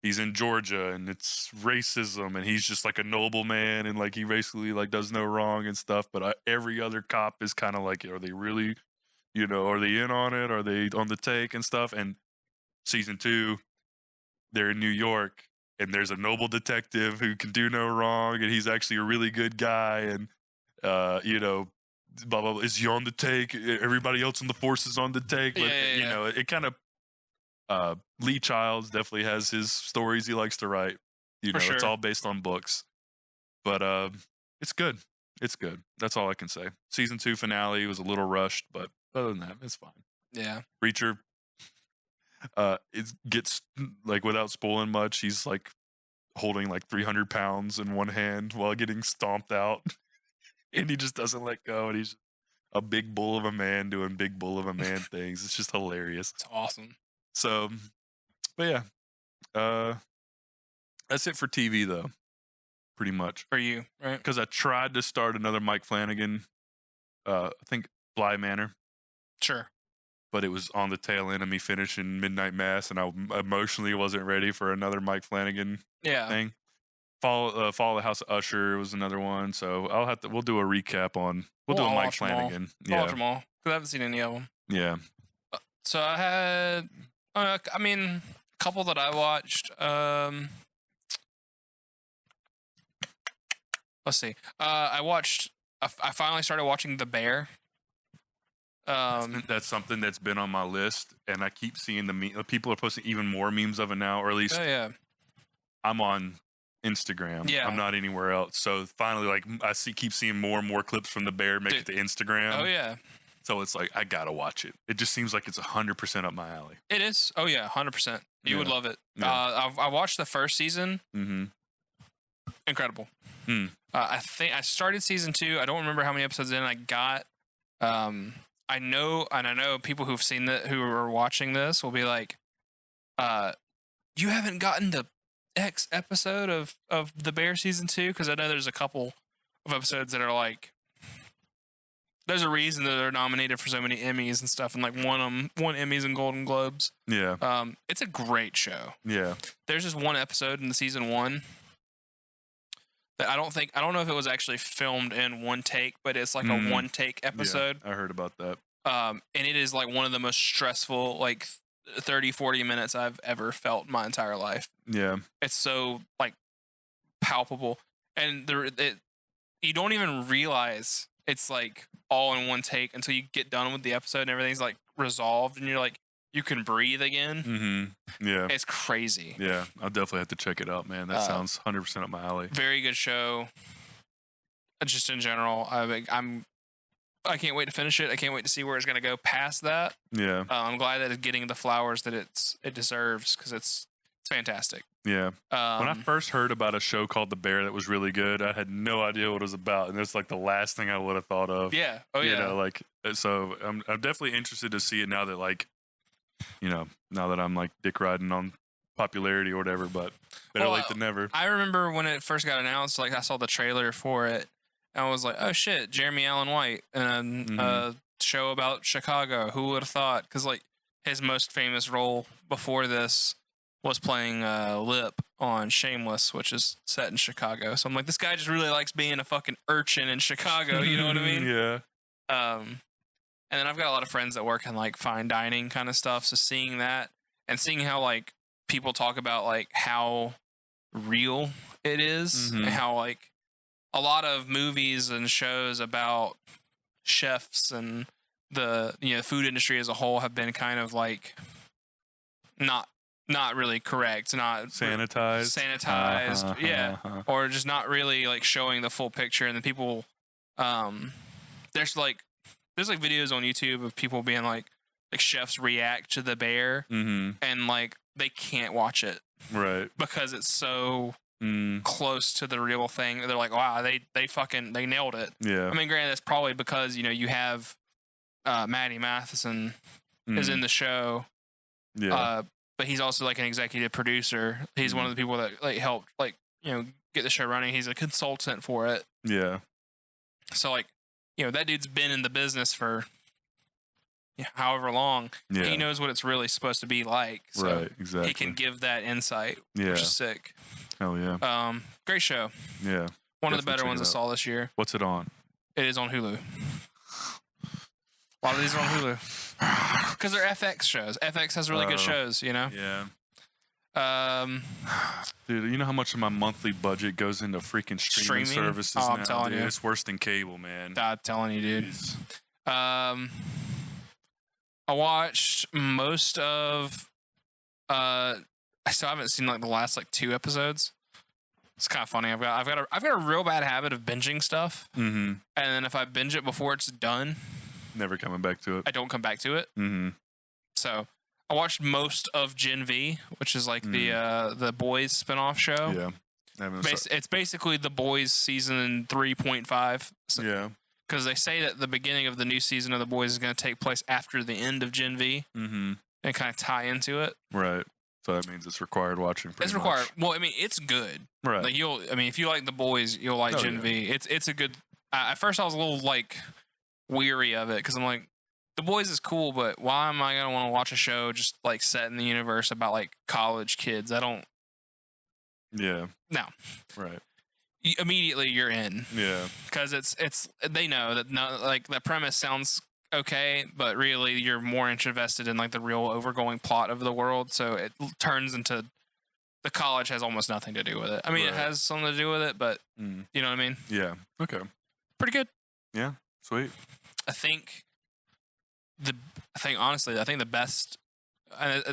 he's in Georgia, and it's racism, and he's just like a noble man, and like he basically like does no wrong and stuff. But every other cop is kind of like, are they really, are they in on it? Are they on the take and stuff? And season 2, they're in New York, and there's a noble detective who can do no wrong, and he's actually a really good guy, and blah, blah, blah. Is he on the take? Everybody else in the force is on the take. But, it kind of, Lee Childs definitely has his stories he likes to write. Sure. It's all based on books. But it's good. It's good. That's all I can say. Season 2 finale was a little rushed, but other than that, it's fine. Yeah. Reacher, it gets, like, without spoiling much, he's like holding like 300 pounds in one hand while getting stomped out. And he just doesn't let go. And he's a big bull of a man doing big bull of a man things. It's just hilarious. It's awesome. So, but yeah. That's it for TV, though. Pretty much. For you, right? Because I tried to start another Mike Flanagan, I think Bly Manor. Sure. But it was on the tail end of me finishing Midnight Mass, and I emotionally wasn't ready for another Mike Flanagan thing. Fall of the House of Usher was another one, so we'll do a recap on. We'll do a Mike Flanagan. I'll watch them all because I haven't seen any of them. Yeah. So I had, a couple that I watched. Let's see. I finally started watching The Bear. That's something that's been on my list, and I keep seeing people are posting even more memes of it now, or at least I'm on Instagram. Yeah. I'm not anywhere else. So finally, like keep seeing more and more clips from The Bear make it to Instagram. Oh yeah. So it's like I gotta watch it. It just seems like it's 100% up my alley. It is. Oh yeah, 100%. You would love it. Yeah. I watched the first season. Mm-hmm. Incredible. I think I started season 2. I don't remember how many episodes in I got. I know people who've seen who are watching this will be like, you haven't gotten to X episode of The Bear season 2? Because I know there's a couple of episodes that are like, there's a reason that they're nominated for so many Emmys and stuff, and like won Emmys and Golden Globes. Yeah. It's a great show. Yeah. There's just one episode in the season 1 that I don't know if it was actually filmed in one take, but it's like a one take episode. Yeah, I heard about that. And it is like one of the most stressful, like 30-40 minutes I've ever felt in my entire life. Yeah. It's so like palpable, and you don't even realize it's like all in one take until you get done with the episode and everything's like resolved, and you're like, you can breathe again. Mm-hmm. Yeah. It's crazy. Yeah. I'll definitely have to check it out, man. That sounds 100% up my alley. Very good show. Just in general, I can't wait to finish it. I can't wait to see where it's going to go past that. Yeah. I'm glad that it's getting the flowers that it deserves, because it's fantastic. Yeah. When I first heard about a show called The Bear that was really good, I had no idea what it was about, and it's like the last thing I would have thought of. Yeah. Oh yeah. You know, like, so I'm definitely interested to see it now that, like, you know, now that I'm like dick riding on popularity or whatever, but better late than never. I remember when it first got announced, like I saw the trailer for it, and I was like, oh shit, Jeremy Allen White, and a show about Chicago. Who would have thought? Because like his most famous role before this was playing Lip on Shameless, which is set in Chicago. So I'm like, this guy just really likes being a fucking urchin in Chicago. You know what I mean? Yeah. And then I've got a lot of friends that work in like fine dining kind of stuff. So seeing that and seeing how like people talk about like how real it is, and how like a lot of movies and shows about chefs and the food industry as a whole have been kind of like not really correct, not sanitized, or just not really like showing the full picture. And the people, there's like videos on YouTube of people being like chefs react to The Bear, and like they can't watch it, right? Because it's so close to the real thing. They're like, wow, they nailed it. Yeah. I mean, granted, that's probably because you have Maddie Matheson is in the show. Yeah. But he's also like an executive producer. He's one of the people that like helped get the show running. He's a consultant for it. Yeah. So like, that dude's been in the business for however long. Yeah. He knows what it's really supposed to be like. So right, exactly. He can give that insight, which is sick. Hell yeah. Great show. Yeah. One of the better ones I saw this year. What's it on? It is on Hulu. A lot of these are on Hulu. Because they're FX shows. FX has really good shows, Yeah. Dude, you know how much of my monthly budget goes into freaking streaming services now? I'm telling you. It's worse than cable, man. I'm telling you, dude. I watched most of I still haven't seen like the last like 2 episodes. It's kind of funny. I've got a real bad habit of binging stuff. And then if I binge it before it's done, never coming back to it. I don't come back to it. So I watched most of Gen V, which is like the Boys spinoff show. Yeah. It's basically The Boys season 3.5. So, yeah. Because they say that the beginning of the new season of The Boys is going to take place after the end of Gen V. Mm-hmm. And kind of tie into it. Right. So that means it's required watching. It's required. Well, I mean, it's good. Right. Like if you like The Boys, you'll like Gen V. It's a good. At first, I was a little like weary of it because I'm like, The Boys is cool, but why am I gonna want to watch a show just like set in the universe about like college kids? I don't. Yeah. No. Right. Immediately you're in. Yeah. Because it's they know that like the premise sounds okay, but really you're more invested in like the real overgoing plot of the world. So it turns into the college has almost nothing to do with it. I mean, It has something to do with it, but you know what I mean? Yeah. Okay. Pretty good. Yeah. Sweet. I think honestly, the best.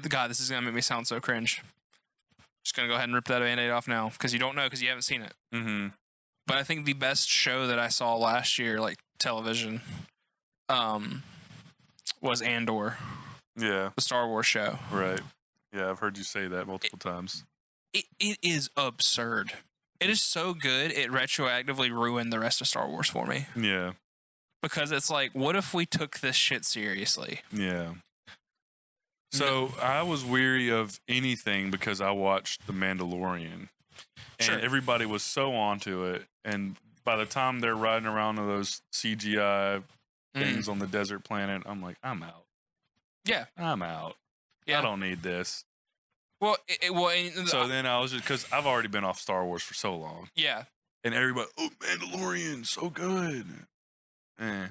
God, this is gonna make me sound so cringe. Just gonna go ahead and rip that Band-Aid off now because you don't know because you haven't seen it. Mm-hmm. But I think the best show that I saw last year, like television, was Andor. Yeah. The Star Wars show. Right. Yeah, I've heard you say that multiple times. It is absurd. It is so good, it retroactively ruined the rest of Star Wars for me. Yeah. Because it's like, what if we took this shit seriously? Yeah. So I was weary of anything because I watched The Mandalorian. And everybody was so onto it. And by the time they're riding around on those CGI things on the desert planet, I'm like, I'm out. Yeah. I'm out. Yeah. I don't need this. Well, so then I was just, because I've already been off Star Wars for so long. Yeah. And everybody, oh, Mandalorian, so good. Yeah.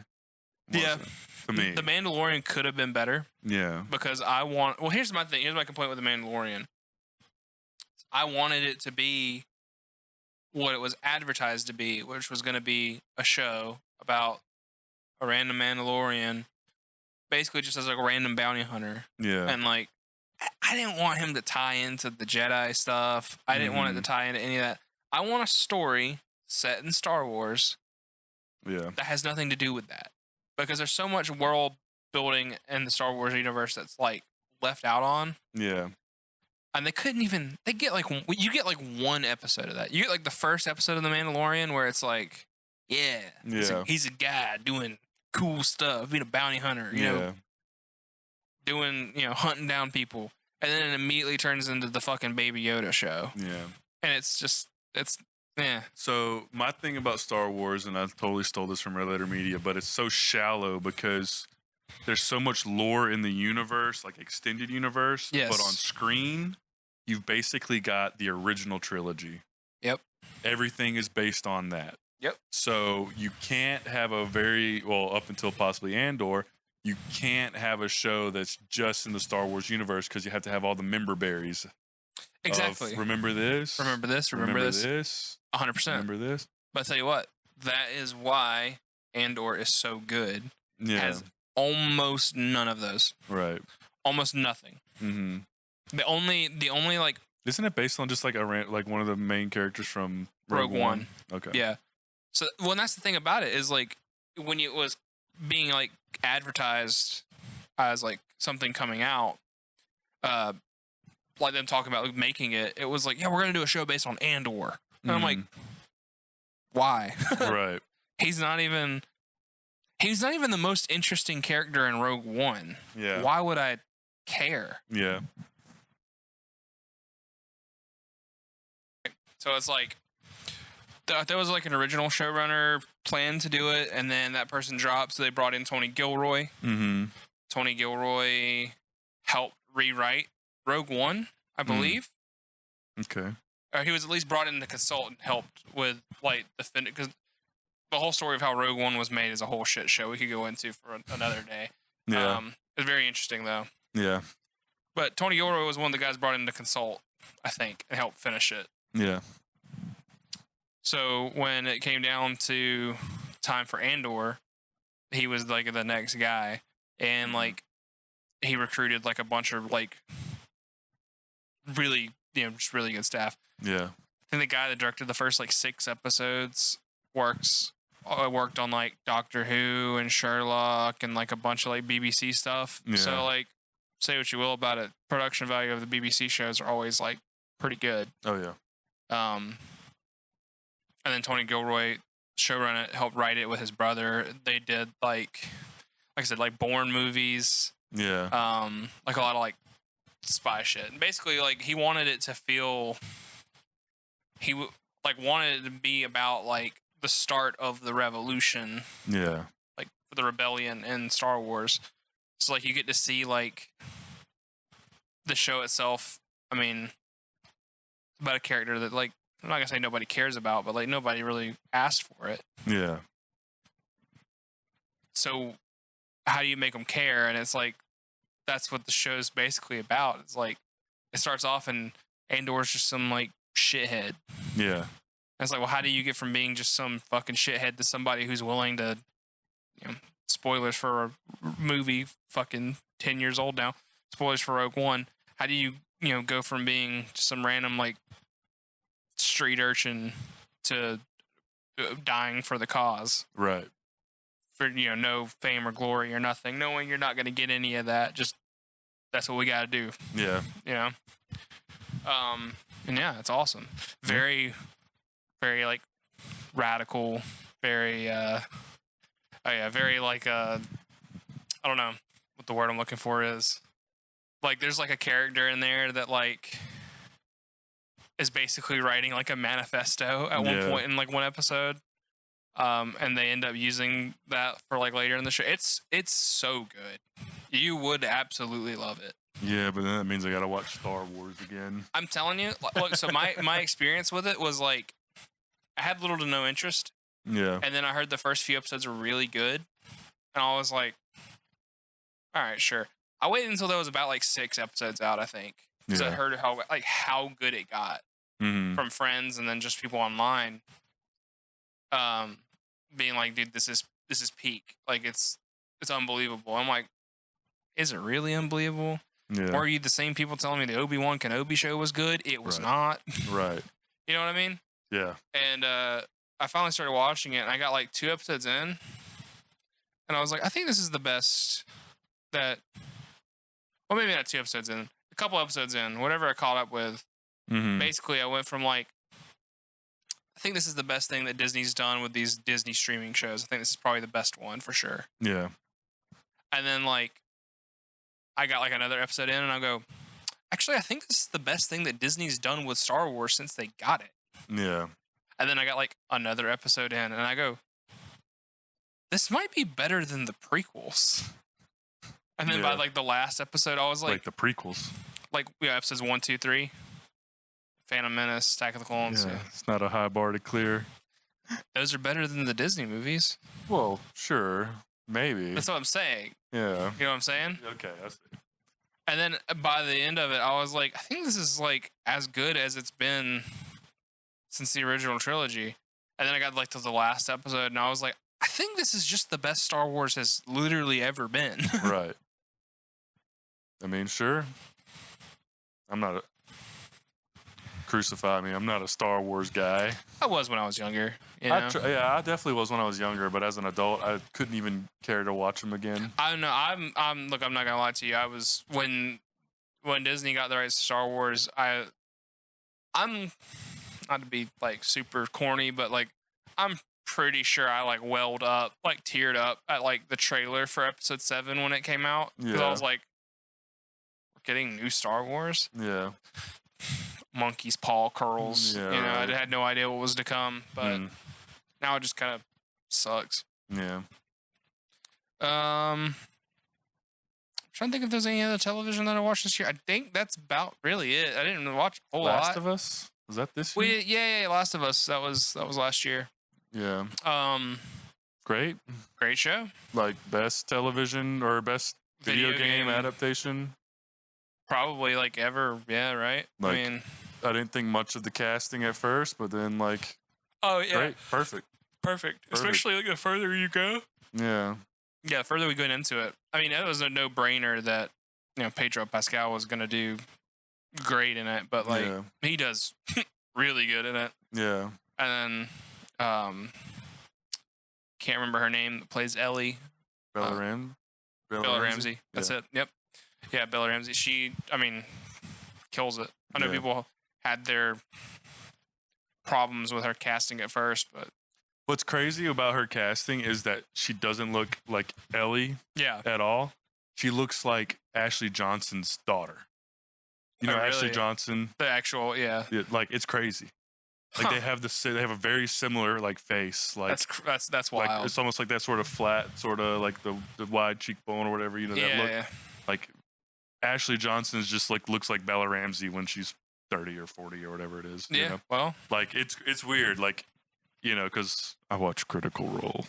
To me. The Mandalorian could have been better. Yeah. Because here's my thing. Here's my complaint with The Mandalorian. I wanted it to be what it was advertised to be, which was going to be a show about a random Mandalorian, basically just as like a random bounty hunter. Yeah. And like, I didn't want him to tie into the Jedi stuff. I didn't want it to tie into any of that. I want a story set in Star Wars. Yeah. That has nothing to do with that. Because there's so much world building in the Star Wars universe that's like left out on. Yeah. And you get like one episode of that. You get like the first episode of The Mandalorian where it's like, he's a guy doing cool stuff, being a bounty hunter, you know, doing, hunting down people. And then it immediately turns into the fucking Baby Yoda show. Yeah. And it's So my thing about Star Wars, and I totally stole this from Red Letter Media, but it's so shallow because there's so much lore in the universe, like extended universe. Yes. But on screen, you've basically got the original trilogy. Yep. Everything is based on that. Yep. So you can't have up until possibly Andor, you can't have a show that's just in the Star Wars universe because you have to have all the member berries. Exactly. Remember this? Remember this? Remember this? 100%. Remember this? But I'll tell you what, that is why Andor is so good. Yeah. Has almost none of those. Right. Almost nothing. Mm-hmm. The only like. Isn't it based on just like one of the main characters from Rogue One? Okay. Yeah. So, and that's the thing about it is like when it was being like advertised as like something coming out, like them talking about like, making it, it was like, yeah, we're gonna do a show based on Andor, and I'm like, why? Right. He's not even the most interesting character in Rogue One. Yeah. Why would I care? Yeah. So it's like there was like an original showrunner plan to do it, and then that person dropped, so they brought in Tony Gilroy. Mm-hmm. Tony Gilroy helped rewrite Rogue One, I believe. Okay. Or he was at least brought in to consult and helped with like because the whole story of how Rogue One was made is a whole shit show we could go into for another day. Yeah. It's very interesting though. Yeah. But Tony Gilroy was one of the guys brought in to consult, I think, and help finish it. Yeah. So when it came down to time for Andor, he was like the next guy, and like he recruited like a bunch of like really, just really good staff. Yeah. I think the guy that directed the first like 6 episodes worked on like Doctor Who and Sherlock and like a bunch of like BBC stuff. Yeah. So like, say what you will about it, production value of the BBC shows are always like pretty good. Oh yeah. and then Tony Gilroy, showrunner, helped write it with his brother. They did like I said, like Bourne movies. Yeah. Like a lot of like spy shit. And basically, like he wanted it to feel. Like wanted it to be about like the start of the revolution. Yeah. Like for the rebellion in Star Wars. So like you get to see like the show itself. I mean, about a character that like I'm not gonna say nobody cares about, but like nobody really asked for it. Yeah. So how do you make them care? And it's like that's what the show's basically about. It's like it starts off and Andor's just some like shithead. Yeah. And it's like, well, how do you get from being just some fucking shithead to somebody who's willing to, you know, spoilers for a movie fucking 10 years old now, spoilers for Rogue One. How do you, you know, go from being just some random like street urchin to dying for the cause? Right. For, you know, no fame or glory or nothing, knowing you're not going to get any of that. Just that's what we got to do. Yeah. You know? And yeah, it's awesome. Very, very like radical, very, very like, I don't know what the word I'm looking for is. Like, there's like a character in there that like is basically writing like a manifesto at one point in like one episode. And they end up using that for like later in the show. It's so good. You would absolutely love it. Yeah, but then that means I gotta watch Star Wars again. I'm telling you, look. So my experience with it was like, I had little to no interest. Yeah. And then I heard the first few episodes were really good, and I was like, all right, sure. I waited until there was about like 6 episodes out, I think, because I heard how good it got from friends and then just people online. Being like, dude, this is peak. Like it's unbelievable. I'm like, is it really unbelievable? Yeah. Or are you the same people telling me the Obi-Wan Kenobi show was good? It was not. Right. You know what I mean? Yeah. And I finally started watching it, and I got like 2 episodes in, and I was like, I think this is the best that. Well, maybe not 2 episodes in, a couple episodes in, whatever I caught up with. Basically, I went from like, I think this is the best thing that Disney's done with these Disney streaming shows. I think this is probably the best one for sure. Yeah. And then like, I got like another episode in, and I go, actually, I think this is the best thing that Disney's done with Star Wars since they got it. Yeah. And then I got like another episode in, and I go, this might be better than the prequels. And then by like the last episode, I was like the prequels. Like, yeah, episodes 1, 2, 3. Phantom Menace, Attack of the Clones. Yeah, it's not a high bar to clear. Those are better than the Disney movies. Well, sure. Maybe. That's what I'm saying. Yeah. You know what I'm saying? Okay, I see. And then by the end of it, I was like, I think this is like as good as it's been since the original trilogy. And then I got like to the last episode, and I was like, I think this is just the best Star Wars has literally ever been. Right. I mean, sure. I'm not a... Crucify me. I'm not a Star Wars guy. I was when I was younger. You know? I definitely was when I was younger, but as an adult, I couldn't even care to watch them again. I don't know. Look, I'm not gonna lie to you. I was when Disney got the rights to Star Wars. I'm not to be like super corny, but like I'm pretty sure I like welled up, like teared up at like the trailer for Episode 7 when it came out. Because I was like, we're getting new Star Wars. Yeah. Monkey's paw curls. Yeah, you know, right. I had no idea what was to come, but now it just kind of sucks. Yeah. I'm trying to think if there's any other television that I watched this year. I think that's about really it. I didn't watch a whole lot. Last of Us? Was that this year? Yeah, Last of Us. That was last year. Yeah. Great show. Like best television or best video game adaptation? Probably like ever. Yeah, right. Like, I mean, I didn't think much of the casting at first, but then like, oh yeah, great, perfect. Especially like the further you go. Yeah. Yeah, the further we go into it. I mean, it was a no-brainer that Pedro Pascal was gonna do great in it, but like he does really good in it. Yeah. And then can't remember her name that plays Ellie. Bella Ramsey. That's it. Yep. Yeah, Bella Ramsey. She, I mean, kills it. I know people had their problems with her casting at first, but what's crazy about her casting is that she doesn't look like Ellie at all. She looks like Ashley Johnson's daughter. You know, really? Ashley Johnson. The actual, like it's crazy. Like they have a very similar like face. Like that's wild. Like, it's almost like that sort of flat, sort of like the wide cheekbone or whatever. You know that look. Yeah. Like Ashley Johnson is just like looks like Bella Ramsey when she's 30 or 40 or whatever it is. Yeah. You know? Well, like it's weird. Like. You know, because I watch Critical Role.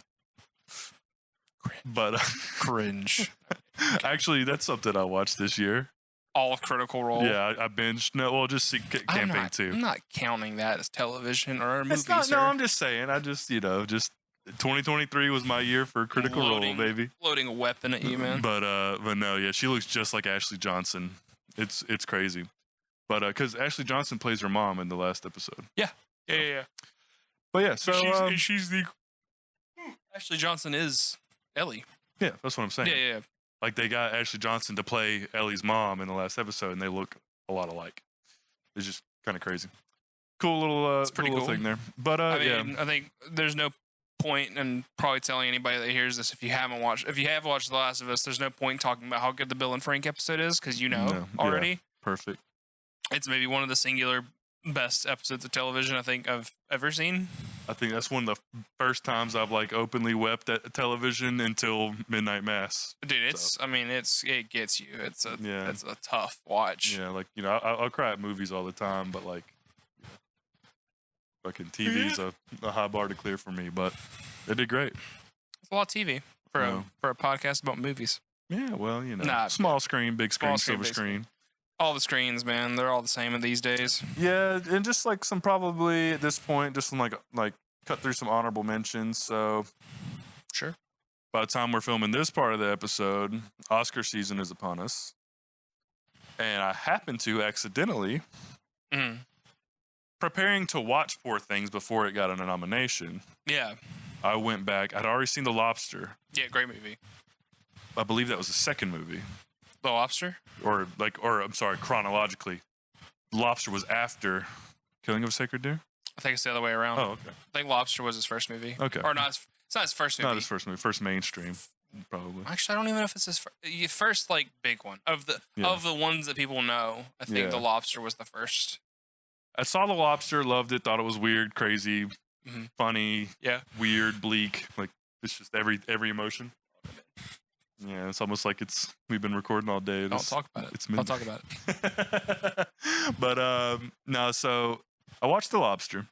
But cringe. Actually, that's something I watched this year. All of Critical Role. Yeah, I binged. No, well, just Campaign 2. I'm not counting that as television or a movie. No, I'm just saying. I just 2023 was my year for Critical Role, baby. Loading a weapon at you, man. But no, yeah, she looks just like Ashley Johnson. It's crazy. But because Ashley Johnson plays her mom in the last episode. Yeah. But yeah, so she's the Ashley Johnson is Ellie. Yeah, that's what I'm saying. Yeah. Like they got Ashley Johnson to play Ellie's mom in the last episode, and they look a lot alike. It's just kind of crazy. Cool little, it's pretty cool thing there. But I think there's no point in probably telling anybody that hears this if you have watched The Last of Us. There's no point talking about how good the Bill and Frank episode is because already. Yeah, perfect. It's maybe one of the singular best episodes of television I think I've ever seen. I think that's one of the first times I've like openly wept at television until Midnight Mass. Dude, it gets you. It's a tough watch. Yeah, like I'll cry at movies all the time, but like fucking TV's a high bar to clear for me. But they did great. It's a lot of TV for a podcast about movies. Yeah, well, small screen, big screen, silver screen. All the screens, man, they're all the same these days. Yeah, and just like some probably at this point, just some like cut through some honorable mentions. So, sure. By the time we're filming this part of the episode, Oscar season is upon us, and I happen to accidentally preparing to watch Poor Things before it got a nomination. Yeah, I went back. I'd already seen The Lobster. Yeah, great movie. I believe that was the second movie. The Lobster? Or I'm sorry, chronologically. Lobster was after Killing of a Sacred Deer? I think it's the other way around. Oh, okay. I think Lobster was his first movie. Okay. Or not, it's not his first movie. Not his first movie. First mainstream, probably. Actually, I don't even know if it's his first like big one. Of the ones that people know, I think The Lobster was the first. I saw The Lobster, loved it, thought it was weird, crazy, funny, weird, bleak. Like, it's just every emotion. Yeah, it's almost like we've been recording all day. Don't talk about it. I'll talk about it. But no, so I watched The Lobster,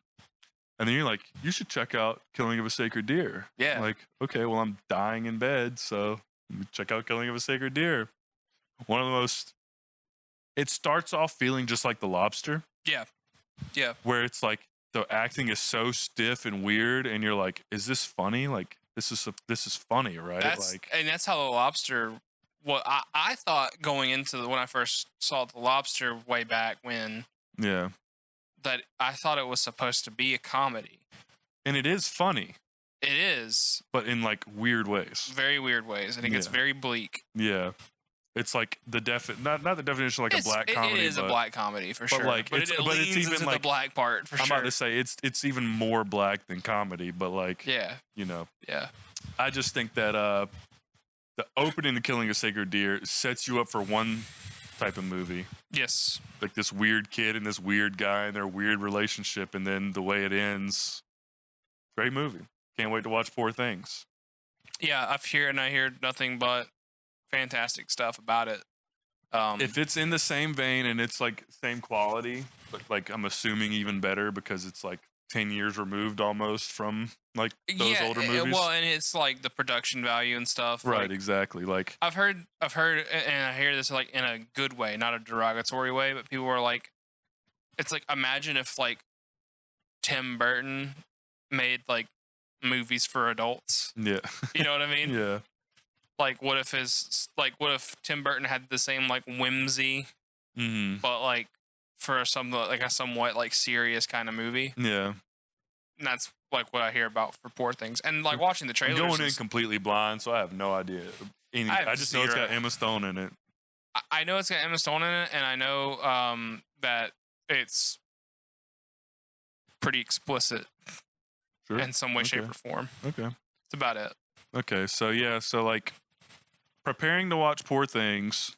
and then you're like, you should check out Killing of a Sacred Deer. Yeah. Like, okay, well, I'm dying in bed, so check out Killing of a Sacred Deer. One of the most. It starts off feeling just like The Lobster. Yeah. Yeah. Where it's like the acting is so stiff and weird, and you're like, is this funny? Like. This is funny, right? And that's how The Lobster. Well, I thought going into when I first saw The Lobster way back when. Yeah. That I thought it was supposed to be a comedy. And it is funny. It is. But in like weird ways. Very weird ways. I think it's very bleak. Yeah. It's like the not the definition of like a black comedy. It is a black comedy for sure. Like, but it leans into the black part for sure. I'm about to say it's even more black than comedy, but like Yeah. I just think that the opening to Killing a Sacred Deer sets you up for one type of movie. Yes. Like this weird kid and this weird guy and their weird relationship, and then the way it ends. Great movie. Can't wait to watch Poor Things. Yeah, I hear nothing but fantastic stuff about it. If it's in the same vein and it's like same quality, but like I'm assuming even better because it's like 10 years removed almost from like those older movies. Well, and it's like the production value and stuff. Right, like, exactly. Like I've heard, and I hear this like in a good way, not a derogatory way, but people were like, it's like imagine if like Tim Burton made like movies for adults. Yeah, you know what I mean? Yeah. Like what if Tim Burton had the same like whimsy, but like for a somewhat like serious kind of movie. Yeah. And that's like what I hear about for Poor Things. And like watching the trailers. I'm going in completely blind, so I have no idea. I just know it's got Emma Stone in it. I know it's got Emma Stone in it, and I know that it's pretty explicit in some way, shape, or form. Okay. That's about it. Okay, so like preparing to watch Poor Things,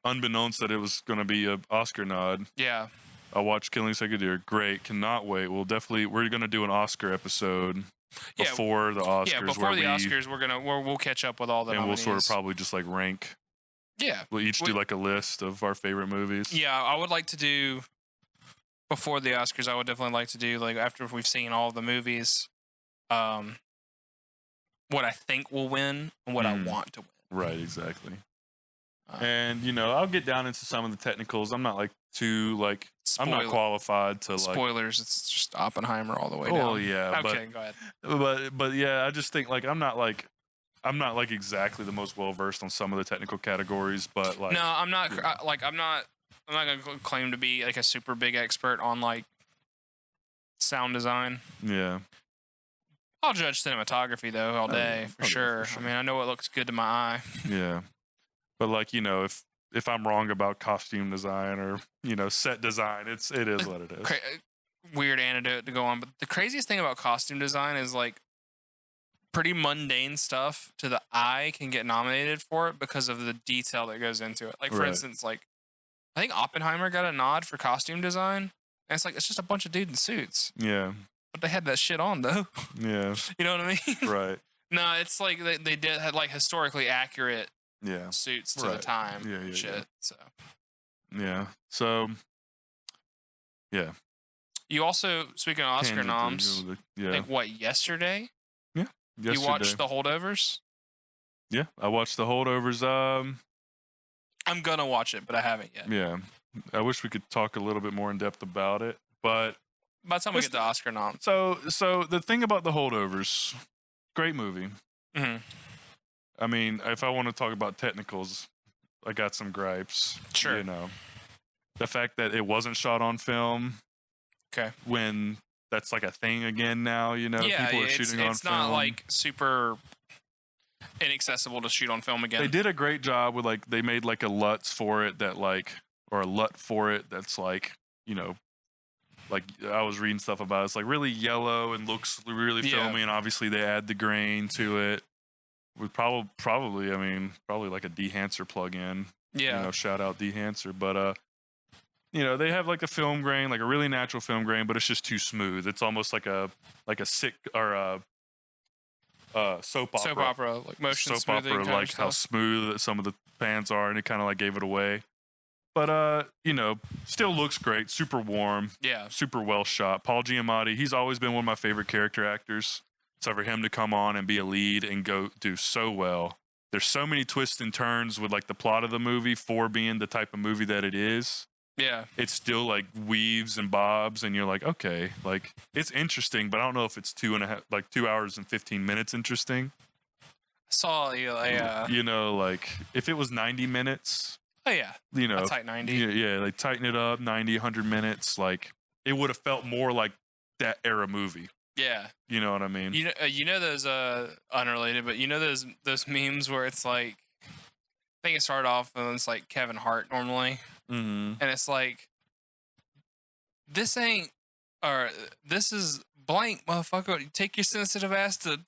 unbeknownst that it was going to be an Oscar nod. Yeah. I watched Killing Sacred Deer. Great, cannot wait. We're going to do an Oscar episode before the Oscars. Yeah, before the Oscars, we'll catch up with all the nominees. We'll sort of probably just like rank. Yeah. We'll each do like a list of our favorite movies. Yeah, I would like to do before the Oscars. I would definitely like to do like after we've seen all the movies, what I think will win and what I want to win. Right, exactly. And I'll get down into some of the technicals. I'm not like too like I'm not qualified to like spoilers. It's just Oppenheimer all the way down. Oh yeah. Okay, go ahead. But yeah, I just think like I'm not like exactly the most well versed on some of the technical categories, but like no, I'm not I'm not gonna claim to be like a super big expert on like sound design. Yeah. I'll judge cinematography though all day for sure. I mean, I know what looks good to my eye. Yeah. But like, if I'm wrong about costume design or, set design, it is what it is. Weird anecdote to go on, but the craziest thing about costume design is like pretty mundane stuff to the eye can get nominated for it because of the detail that goes into it. Like for instance, like I think Oppenheimer got a nod for costume design, and it's like it's just a bunch of dudes in suits. Yeah. But they had that shit on though. Yeah. You know what I mean? had it's like they had like historically accurate suits to the time. Yeah. Shit. So. Yeah. So. Yeah. You also, speaking of Oscar noms, like what, yesterday? Yeah. Yesterday. You watched The Holdovers? Yeah, I watched The Holdovers. I'm gonna watch it, but I haven't yet. Yeah. I wish we could talk a little bit more in depth about it, but by the time we get to Oscar noms. So the thing about The Holdovers, great movie. Mm-hmm. I mean, if I want to talk about technicals, I got some gripes. Sure. The fact that it wasn't shot on film. Okay. When that's like a thing again now, people are shooting on film. It's not like super inaccessible to shoot on film again. They did a great job with like they made like a LUTs for it that like or a LUT for it that's like like I was reading stuff about it. It's like really yellow and looks really filmy, and obviously they add the grain to it with probably like a dehancer plug-in. Yeah. Shout out dehancer, but they have like a film grain, like a really natural film grain, but it's just too smooth. It's almost like a sick or a soap opera. Soap opera, like motion soap opera, like how smooth some of the pans are, and it kind of like gave it away. But still looks great, super warm, super well shot. Paul Giamatti, he's always been one of my favorite character actors. So for him to come on and be a lead and go do so well. There's so many twists and turns with like the plot of the movie for being the type of movie that it is. Yeah. It's still like weaves and bobs, and you're like, okay, like it's interesting, but I don't know if it's 2 hours and 15 minutes interesting. I saw like if it was 90 minutes. Oh yeah. A tight 90. Yeah, they tighten it up 90, 100 minutes. Like it would have felt more like that era movie. Yeah. You know what I mean? Those unrelated, but those memes where it's like I think it started off and it's like Kevin Hart normally. Mm-hmm. And it's like this is blank, motherfucker. Take your sensitive ass to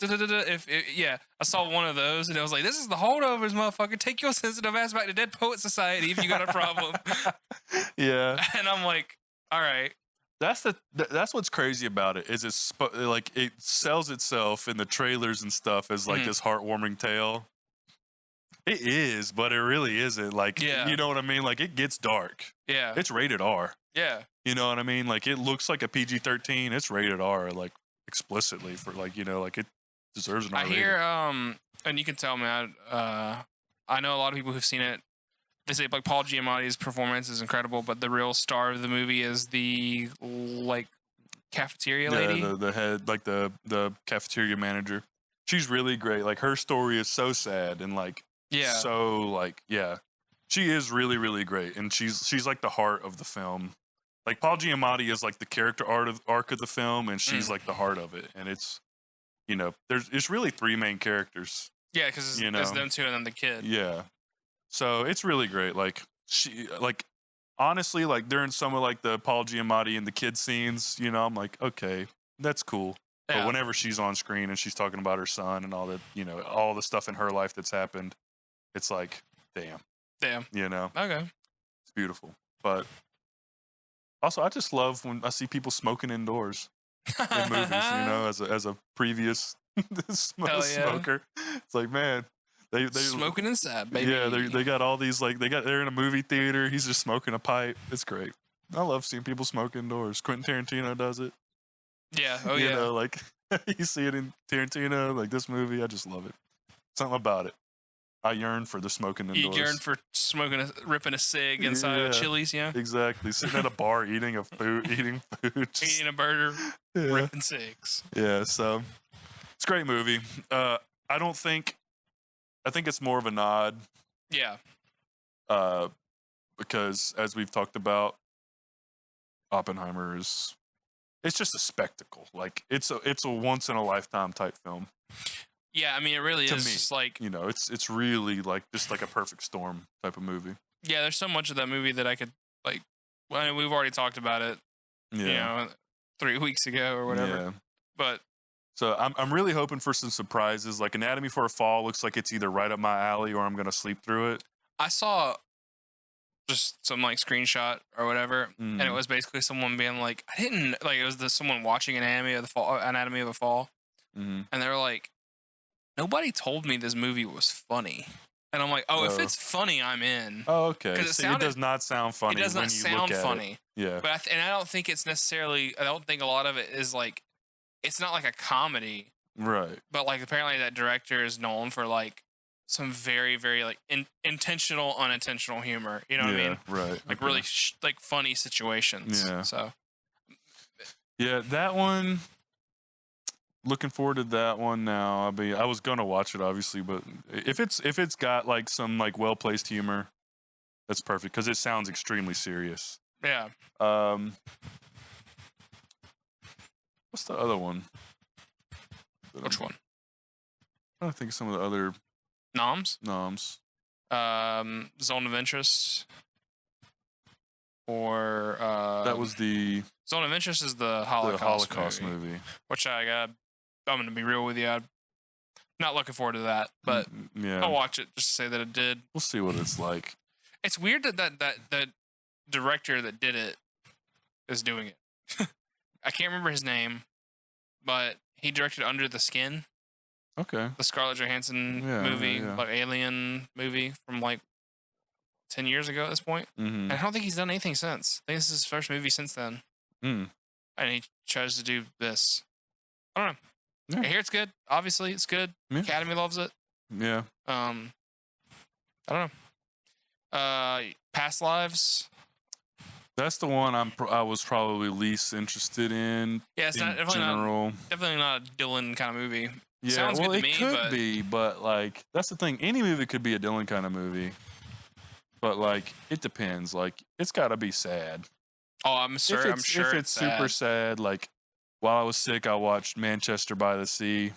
I saw one of those and it was like, this is The Holdovers, motherfucker. Take your sensitive ass back to Dead Poet Society if you got a problem. Yeah. And I'm like, all right. That's what's crazy about it is it's like it sells itself in the trailers and stuff as like this heartwarming tale. It is, but it really isn't. Like, you know what I mean? Like, it gets dark. Yeah. It's rated R. Yeah. You know what I mean? Like, it looks like a PG-13. It's rated R, like, explicitly for, like, like, it deserves an R rating. I hear, and you can tell me, I know a lot of people who've seen it. They say, like, Paul Giamatti's performance is incredible, but the real star of the movie is the, like, cafeteria lady. The head, like, the cafeteria manager. She's really great. Like, her story is so sad and, like, so like, she is really, really great. And she's like the heart of the film. Like Paul Giamatti is like the character arc of the film, and she's like the heart of it. And it's, it's really 3 main characters. Yeah. Cause it's them 2 and then the kid. Yeah. So it's really great. Like honestly, like during some of like the Paul Giamatti and the kid scenes, you know, I'm like, okay, that's cool. Yeah. But whenever she's on screen and she's talking about her son and all that, you know, all the stuff in her life that's happened, it's like, damn, you know, okay, it's beautiful. But also, I just love when I see people smoking indoors in movies. You know, as a previous smoker, it's like, man, they smoking inside, baby. Yeah, they got all these like they're in a movie theater. He's just smoking a pipe. It's great. I love seeing people smoke indoors. Quentin Tarantino does it. Yeah. You know, like you see it in Tarantino, like this movie. I just love it. Something about it. I yearn for the smoking indoors. You yearn for ripping a cig inside of Chili's, yeah? Exactly. Sitting at a bar eating food. Eating a burger, ripping cigs. Yeah, so it's a great movie. I think it's more of a nod. Yeah. Because as we've talked about, Oppenheimer it's just a spectacle. Like it's a once in a lifetime type film. Yeah, I mean, it really is just like, you know, it's really like just like a perfect storm type of movie. Yeah, there's so much of that movie that I could like. Well, we've already talked about it. Yeah. You know, 3 weeks ago or whatever. Yeah. But so I'm really hoping for some surprises. Like Anatomy for a Fall looks like it's either right up my alley or I'm gonna sleep through it. I saw just some like screenshot or whatever, and it was basically someone being like, I didn't like it was someone watching Anatomy of a Fall, and they were like, nobody told me this movie was funny. And I'm like, if it's funny, I'm in. Oh, okay. Because it does not sound funny. It does not sound funny. Yeah. But I don't think it's necessarily. I don't think a lot of it is like. It's not like a comedy. Right. But like apparently that director is known for like some very very like intentional unintentional humor. You know what I mean? Right. Like really like funny situations. Yeah. So. Yeah, that one. Looking forward to that one now. I was gonna watch it obviously, but if it's got like some like well placed humor, that's perfect because it sounds extremely serious. Yeah. What's the other one? Which one? I don't think some of the other noms. Zone of Interest. Or that was the Zone of Interest is the Holocaust movie. Which I'm gonna be real with you. I'm not looking forward to that, but I'll watch it just to say that it did. We'll see what it's like. It's weird that director that did it is doing it. I can't remember his name, but he directed Under the Skin. Okay. The Scarlett Johansson movie, like Alien movie from like 10 years ago at this point. And I don't think he's done anything since. I think this is his first movie since then. And he chose to do this. I don't know. Yeah. I hear it's good. Obviously, it's good. Yeah. Academy loves it. Yeah. I don't know. Past Lives. That's the one I was probably least interested in. Yeah, it's definitely not a Dylan kind of movie. Yeah, sounds good to me, it could be, but like that's the thing. Any movie could be a Dylan kind of movie, but like it depends. Like it's got to be sad. Oh, I'm sure. If it's super sad, like while I was sick, I watched Manchester by the Sea.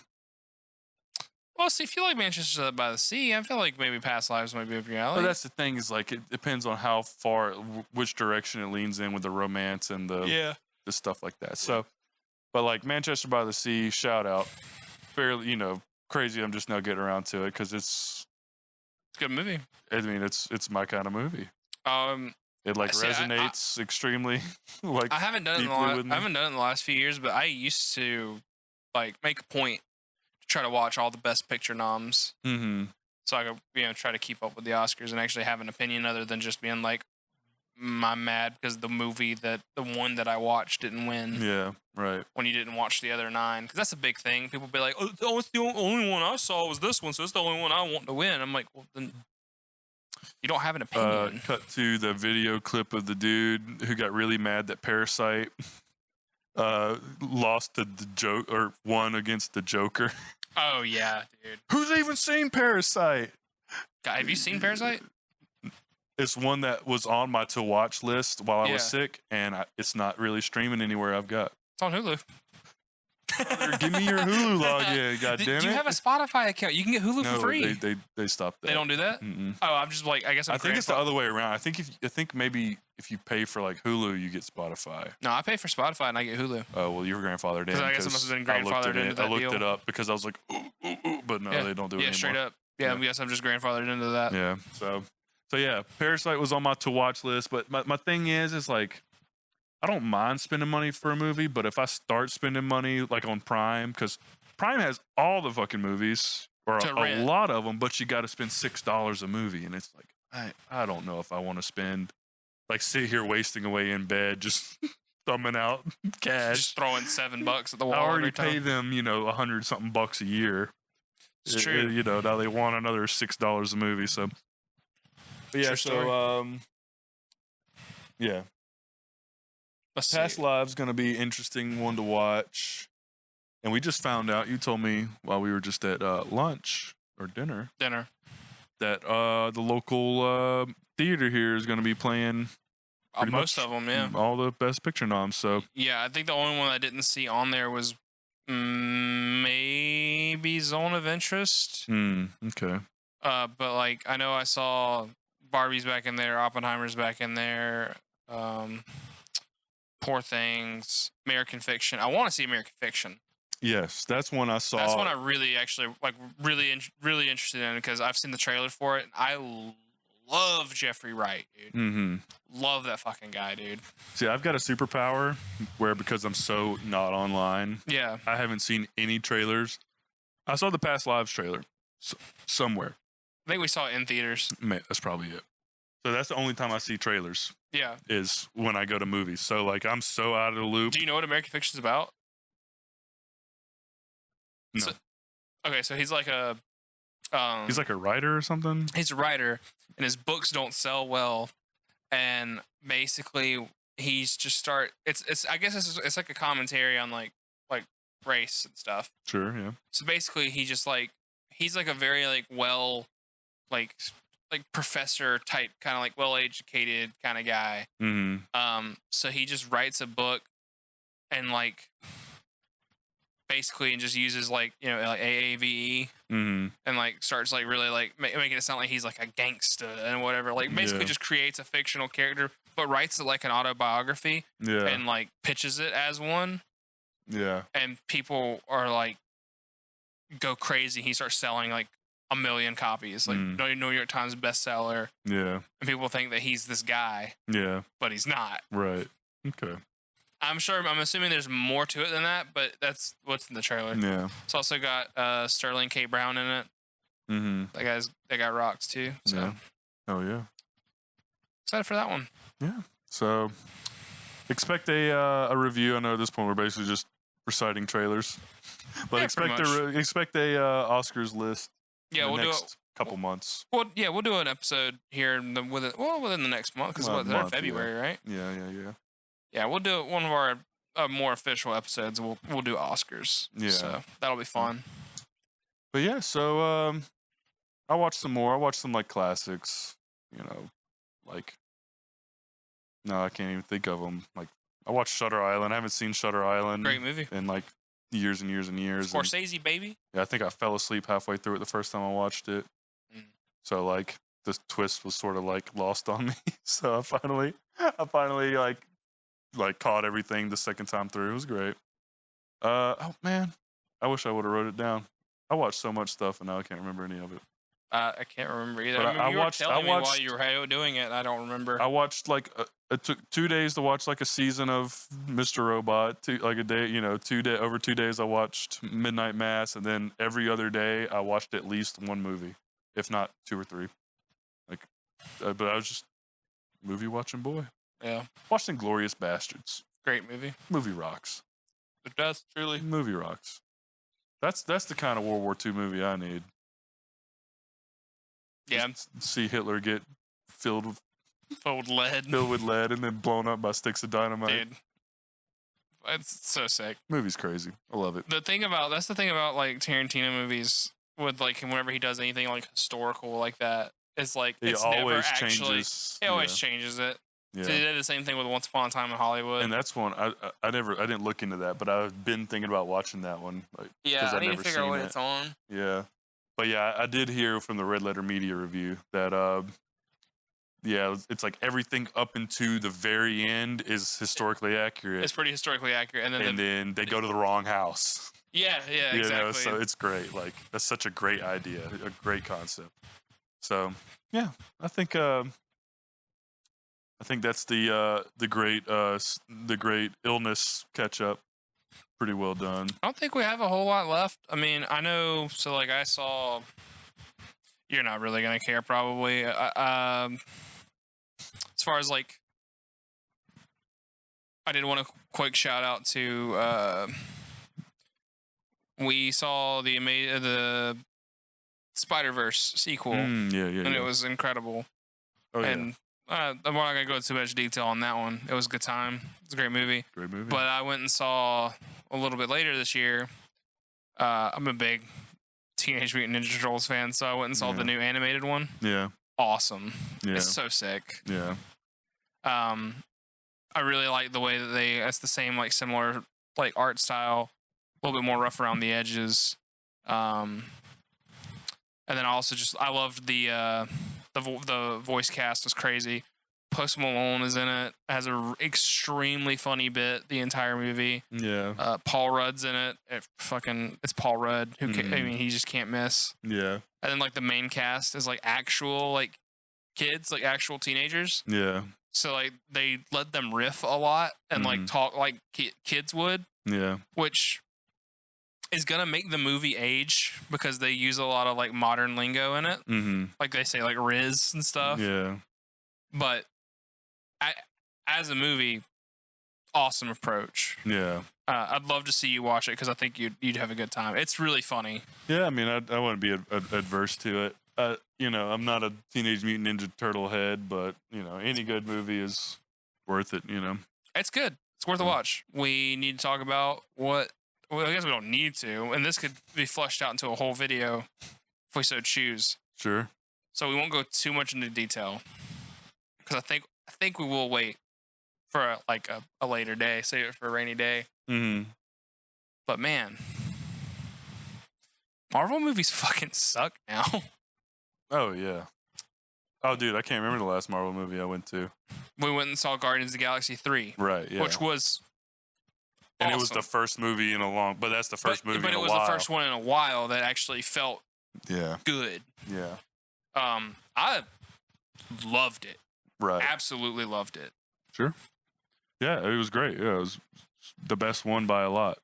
Well, see, if you like Manchester by the Sea, I feel like maybe Past Lives might be up your alley. But that's the thing is like it depends on how far, which direction it leans in with the romance and the stuff like that. So, but like Manchester by the Sea, shout out. Fairly, crazy. I'm just now getting around to it because it's a good movie. I mean, it's my kind of movie. It like resonates extremely. Like I haven't done it. I haven't done it in the last few years, but I used to like make a point to try to watch all the Best Picture noms, so I could try to keep up with the Oscars and actually have an opinion other than just being like, I'm mad because the one that I watched didn't win. Yeah, right. When you didn't watch the other 9, because that's a big thing. People be like, "Oh, it's the only one I saw was this one, so it's the only one I want to win." I'm like, well, then you don't have an opinion. Cut to the video clip of the dude who got really mad that Parasite lost to the joke or won against the Joker. Oh yeah, dude. Who's even seen Parasite? God, have you seen Parasite? It's one that was on my to watch list while I was sick, and it's not really streaming anywhere I've got. It's on Hulu. Give me your Hulu login. God damn it. Do you have a Spotify account? You can get Hulu for free. They stopped that. They don't do that? Mm-mm. Oh, I'm just like, I guess I think it's the other way around. I think maybe if you pay for like Hulu, you get Spotify. No, I pay for Spotify and I get Hulu. Oh, well, you were grandfathered in. I guess it must have been grandfathered into that I looked it up because I was like, ooh, but no, they don't do it anymore. Yeah, straight up. Yeah, I guess I'm just grandfathered into that. Yeah, so yeah, Parasite was on my to-watch list, but my thing is like, I don't mind spending money for a movie, but if I start spending money like on Prime, because Prime has all the fucking movies, or a lot of them, but you got to spend $6 a movie, and it's like, I don't know if I want to spend, like, sit here wasting away in bed just thumbing out cash, just throwing $7 at the wall. I already pay them, $100-something a year. It's true. Now they want another $6 a movie, so. But yeah, yeah. Past Lives going to be interesting one to watch. And we just found out, you told me while we were just at lunch or dinner, that the local theater here is going to be playing most of them, yeah, all the Best Picture noms. So yeah, I think the only one I didn't see on there was maybe Zone of Interest. Okay. But like, I know I saw Barbie's back in there, Oppenheimer's back in there. Poor Things, American Fiction. I want to see American Fiction. Yes, that's one I saw. That's one I really actually really interested in because I've seen the trailer for it. And I love Jeffrey Wright, dude. Mm-hmm. Love that fucking guy, dude. See, I've got a superpower where because I'm so not online, yeah, I haven't seen any trailers. I saw the Past Lives trailer somewhere. I think we saw it in theaters. That's probably it. So that's the only time I see trailers. Yeah. Is when I go to movies. So like I'm so out of the loop. Do you know what American Fiction's about? No. So he's like a he's like a writer or something? He's a writer and his books don't sell well. And basically he's just it's I guess it's like a commentary on like race and stuff. Sure, yeah. So basically he's like a very like professor type, kind of like well-educated kind of guy. Mm-hmm. So he just writes a book and like basically and just uses like AAVE mm-hmm. and like starts like really like making it sound like he's like a gangster and whatever. Like basically just creates a fictional character, but writes it like an autobiography. Yeah. And like pitches it as one. Yeah. And people are like go crazy. He starts selling like 1 million copies, like New York Times bestseller. Yeah. And people think that he's this guy. Yeah. But he's not. Right. Okay. I'm assuming there's more to it than that, but that's what's in the trailer. Yeah. It's also got Sterling K. Brown in it. Mm-hmm. That guy rocks too. So. Yeah. Oh yeah. Excited for that one. Yeah. So expect a review. I know at this point we're basically just reciting trailers. But expect a Oscars list. Yeah, we'll do it. Couple months. Well, yeah, we'll do an episode here within the next month because they're in February, right? Yeah. Yeah, we'll do one of our more official episodes. We'll do Oscars. Yeah, so that'll be fun. But yeah, so I watched some more. I watched some like classics. No, I can't even think of them. Like I watched Shutter Island. I haven't seen Shutter Island. Great movie. In like years and years and years. Scorsese, baby. Yeah, I think I fell asleep halfway through it the first time I watched it. So like this twist was sort of like lost on me. So I finally like caught everything the second time through. It was great. Oh man, I wish I would have wrote it down. I watched so much stuff and now I can't remember any of it. I can't remember either. But I watched while you were doing it. I don't remember. I watched like it took 2 days to watch like a season of Mr. Robot. A day, over 2 days I watched Midnight Mass, and then every other day I watched at least one movie, if not 2 or 3. But I was just movie watching boy. Yeah, watched Inglourious Bastards. Great movie. Movie rocks. It does truly. Movie rocks. That's the kind of World War II movie I need. Yeah. Just see Hitler get filled with lead. Filled with lead and then blown up by sticks of dynamite. Dude. It's so sick. Movie's crazy. I love it. That's the thing about like Tarantino movies with like whenever he does anything like historical like that, it's like it's never actually changes. It always changes it. Yeah. So they did the same thing with Once Upon a Time in Hollywood. And that's one I didn't look into that, but I've been thinking about watching that one. Like, yeah, I need to figure out what it's on. Yeah. But yeah, I did hear from the Red Letter Media review that yeah, it's like everything up into the very end is historically accurate. It's pretty historically accurate, and then they go to the wrong house. Yeah, exactly. Know, so it's great. Like that's such a great idea, a great concept. So yeah, I think that's the great illness catch up. Pretty well done. I don't think we have a whole lot left. I mean, I know. So like, I saw. You're not really gonna care, probably. As far as like, I did want a quick shout out to. We saw the Spider-Verse sequel. And it was incredible. Oh, and I'm not gonna go into too much detail on that one. It was a good time. It's a great movie. Great movie. But I went and saw a little bit later this year. I'm a big Teenage Mutant Ninja Turtles fan, so I went and saw the new animated one. Yeah. Awesome. Yeah. It's so sick. Yeah. I really like the way that it's the same, like similar like art style, a little bit more rough around the edges. And then also I loved the voice cast was crazy. Post Malone is in it. Has a extremely funny bit the entire movie. Yeah. Paul Rudd's in it. It's Paul Rudd. I mean, he just can't miss. Yeah. And then like the main cast is like actual like kids, like actual teenagers. Yeah. So like they let them riff a lot and like talk like kids would. Yeah. Which is gonna make the movie age because they use a lot of like modern lingo in it. Like they say like Riz and stuff. Yeah. But as a movie, awesome approach. Yeah. I'd love to see you watch it because I think you'd have a good time. It's really funny. Yeah, I mean, I wouldn't be adverse to it. You know, I'm not a Teenage Mutant Ninja Turtle head, but you know, any good movie is worth it. You know, it's good. It's worth a watch. We need to talk about what. Well, I guess we don't need to, and this could be fleshed out into a whole video if we so choose. Sure. So we won't go too much into detail because I think we will wait for a later day, save it for a rainy day. But man, Marvel movies fucking suck now. Oh yeah. Oh dude, I can't remember the last Marvel movie I went to. We went and saw Guardians of the Galaxy 3. Right. Yeah. Which was. And awesome. It was the first movie in a long, but that's the first movie in a while. But it was the first one in a while that actually felt good. Yeah. I loved it. Right. Absolutely loved it. Sure. Yeah, it was great. Yeah, it was the best one by a lot.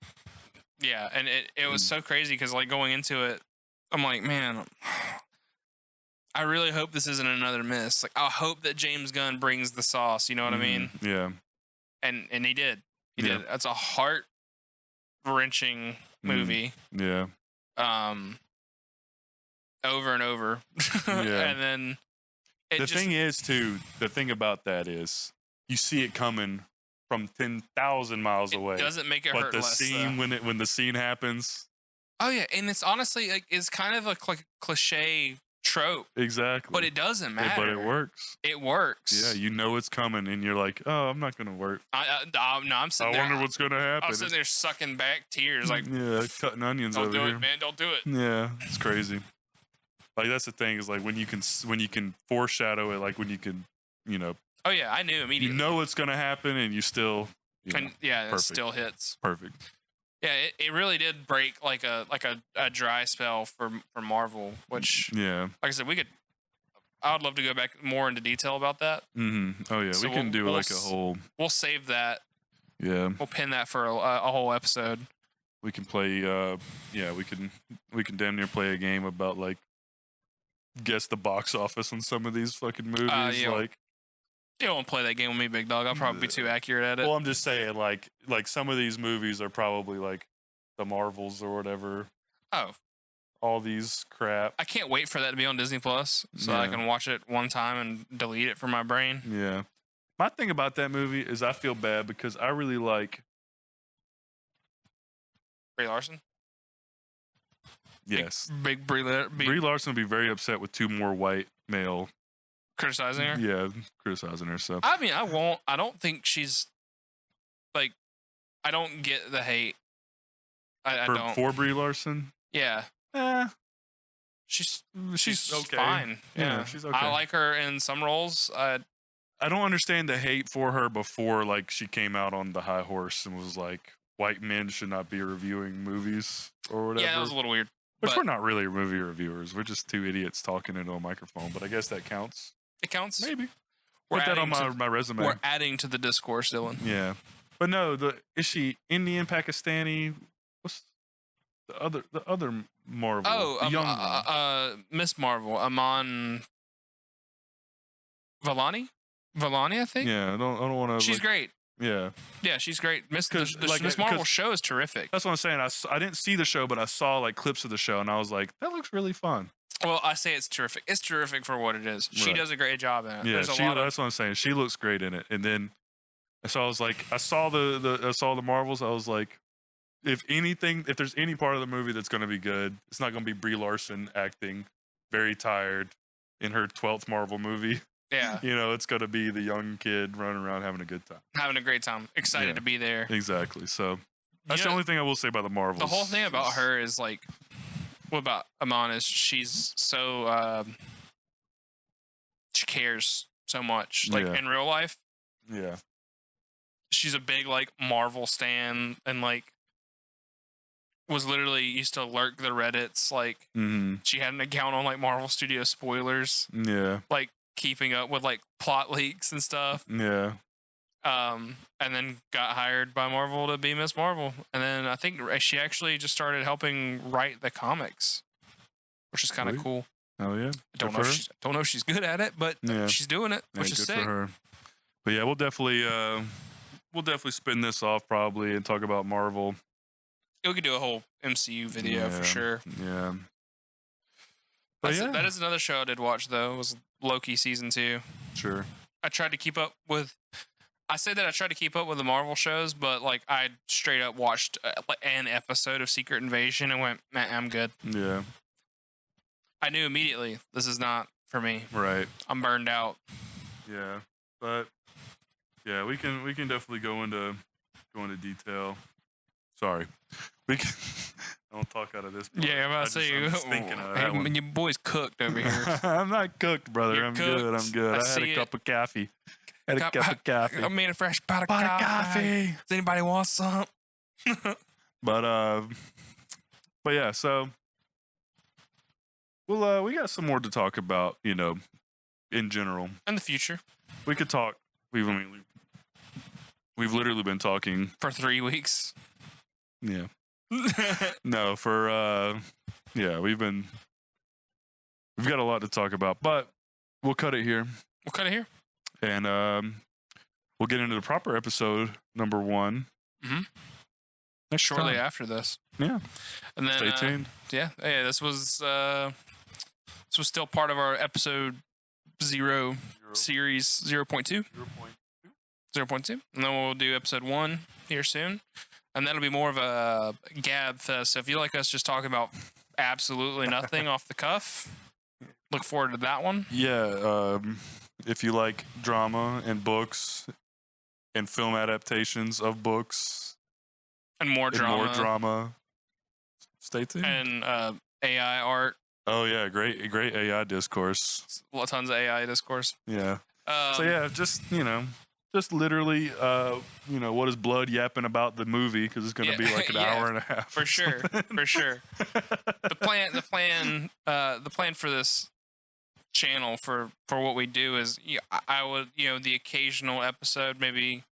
Yeah, and it was so crazy because like going into it, I'm like, man, I really hope this isn't another miss. Like, I hope that James Gunn brings the sauce. You know what I mean? Yeah. And he did. He did. That's a heart wrenching movie. Yeah. Over and over. And then the thing about that is you see it coming from 10,000 miles away. It doesn't make it hurt less. But the scene when the scene happens. Oh yeah, and it's honestly like it's kind of a cliche trope. Exactly. But it doesn't matter. But it works. It works. Yeah, you know it's coming, and you're like, oh, I'm not gonna work. I'm sitting there. I wonder what's gonna happen. I'm sitting there sucking back tears, like cutting onions over here. Don't do it, man. Don't do it. Yeah, it's crazy. Like that's the thing is like when you can foreshadow it, like when you can, you know. Oh yeah, I knew immediately. You know it's gonna happen, and you still. It still hits. Perfect. Yeah, it really did break like a dry spell for Marvel, which like I said, I would love to go back more into detail about that. Oh yeah, so we can do like a whole. We'll save that. Yeah. We'll pin that for a whole episode. We can play. We can damn near play a game about like guess the box office on some of these fucking movies. You don't play that game with me, big dog. I'll probably be too accurate at it. Well, I'm just saying, like some of these movies are probably like the Marvels or whatever. Oh. All these crap. I can't wait for that to be on Disney Plus so I can watch it one time and delete it from my brain. Yeah. My thing about that movie is I feel bad because I really like Brie Larson? Yes. Big Brie Larson would be very upset with two more white male Criticizing her? Yeah, criticizing her. So I mean, I don't think she's like. I don't get the hate. I don't. For Brie Larson. Yeah. She's okay. fine. Yeah, she's okay. I like her in some roles. I don't understand the hate for her before, like, she came out on the high horse and was like, white men should not be reviewing movies or whatever. Yeah, that was a little weird. Which we're not really movie reviewers. We're just two idiots talking into a microphone. But I guess that counts. It counts. Maybe. Put that on my resume. We're adding to the discourse, Dylan. Yeah. But no, is she Indian, Pakistani? What's the other Marvel? Oh, the young Miss Marvel, Aman Vellani, I think. Yeah, I don't want to. She's great. Yeah. Yeah, she's great. Miss Marvel show is terrific. That's what I'm saying. I didn't see the show, but I saw like clips of the show, and I was like, that looks really fun. Well, I say it's terrific. It's terrific for what it is. She does a great job in it. Yeah, that's what I'm saying. She looks great in it. And then, so I was like, I saw the Marvels. I was like, if there's any part of the movie that's going to be good, it's not going to be Brie Larson acting very tired in her 12th Marvel movie. Yeah. It's going to be the young kid running around having a good time. Having a great time. Excited to be there. Exactly. So that's the only thing I will say about the Marvels. The whole thing about her is like, what about Aman is she's so, she cares so much. Like in real life. Yeah. She's a big like Marvel stan and like was literally used to lurk the Reddits. Like she had an account on like Marvel Studio spoilers. Yeah. Like keeping up with like plot leaks and stuff. Yeah. And then got hired by Marvel to be Miss Marvel. And then I think she actually just started helping write the comics, which is kind of cool. Oh yeah. I don't know if she's good at it, but she's doing it, which is sick. For her. But yeah, we'll definitely spin this off probably and talk about Marvel. We could do a whole MCU video for sure. Yeah. That is another show I did watch though. Was Loki season 2. Sure. I tried to keep up with. I say that I tried to keep up with the Marvel shows, but like I straight up watched an episode of Secret Invasion and went, "Man, I'm good." Yeah. I knew immediately this is not for me. Right. I'm burned out. Yeah, but yeah, we can definitely go into detail. Sorry, we can. I don't talk out of this part. Yeah, I'm about to say you. Hey, your boy's cooked over here. I'm not cooked, brother. You're good. I'm good. I had a cup of coffee. I made a fresh pot of coffee. Does anybody want some? But yeah. So we got some more to talk about. In general. In the future, we could talk. We've literally been talking for 3 weeks. Yeah. No, we've got a lot to talk about, but we'll cut it here. And we'll get into the proper episode number 1. Shortly after this. Yeah. And then stay tuned. Yeah. This was still part of our episode 0 series 0.2. 0.2. And then we'll do episode 1 here soon. And that'll be more of a gab fest. So if you like us just talking about absolutely nothing off the cuff, look forward to that one. Yeah. If you like drama and books and film adaptations of books and more drama, stay tuned. And AI art. Oh yeah, great AI discourse. Tons of AI discourse. Yeah. So yeah, just literally, what is blood yapping about the movie? Because it's going to be like an hour and a half. For sure. The plan for this channel for what we do is I would the occasional episode, maybe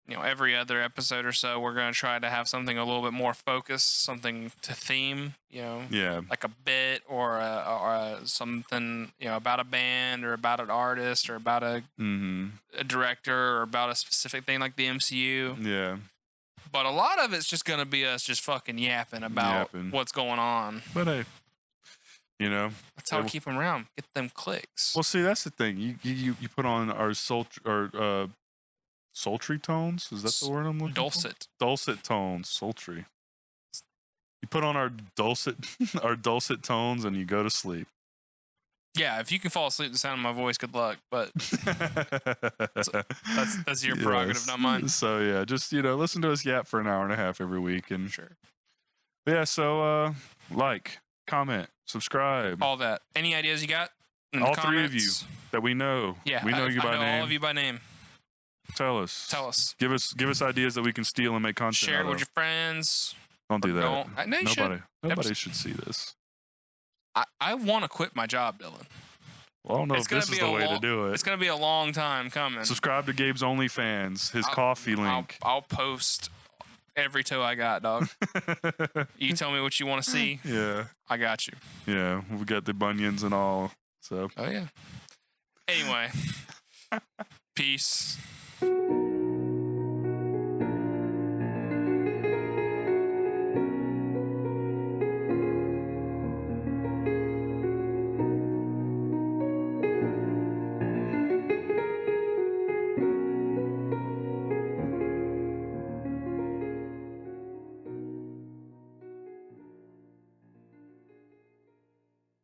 every other episode or so, we're going to try to have something a little bit more focused, something to theme, like a bit or something, about a band or about an artist or about a director or about a specific thing like the MCU. Yeah. But a lot of it's just going to be us just fucking yapping about what's going on. But hey, that's how we keep them around. Get them clicks. Well, see, that's the thing. You put on our sultry tones? Is that the word I'm looking for? Dulcet tones. Sultry. You put on our dulcet tones and you go to sleep. Yeah, if you can fall asleep to the sound of my voice, good luck. But that's your prerogative, not mine. So yeah, just listen to us yap for an hour and a half every week, and sure. Yeah, so like, comment, subscribe, all that. Any ideas you got? All three of you that we know. Yeah, we know you by name. All of you by name. Tell us. Tell us. Give us ideas that we can steal and make content. Share it with your friends. Don't do that. Nobody should see this. I want to quit my job, Dylan. Well, I don't know if this is the way to do it. It's going to be a long time coming. Subscribe to Gabe's OnlyFans, his coffee link. I'll post every toe I got, dog. You tell me what you want to see. Yeah. I got you. Yeah, we got the bunions and all. So. Oh, yeah. Anyway. Peace.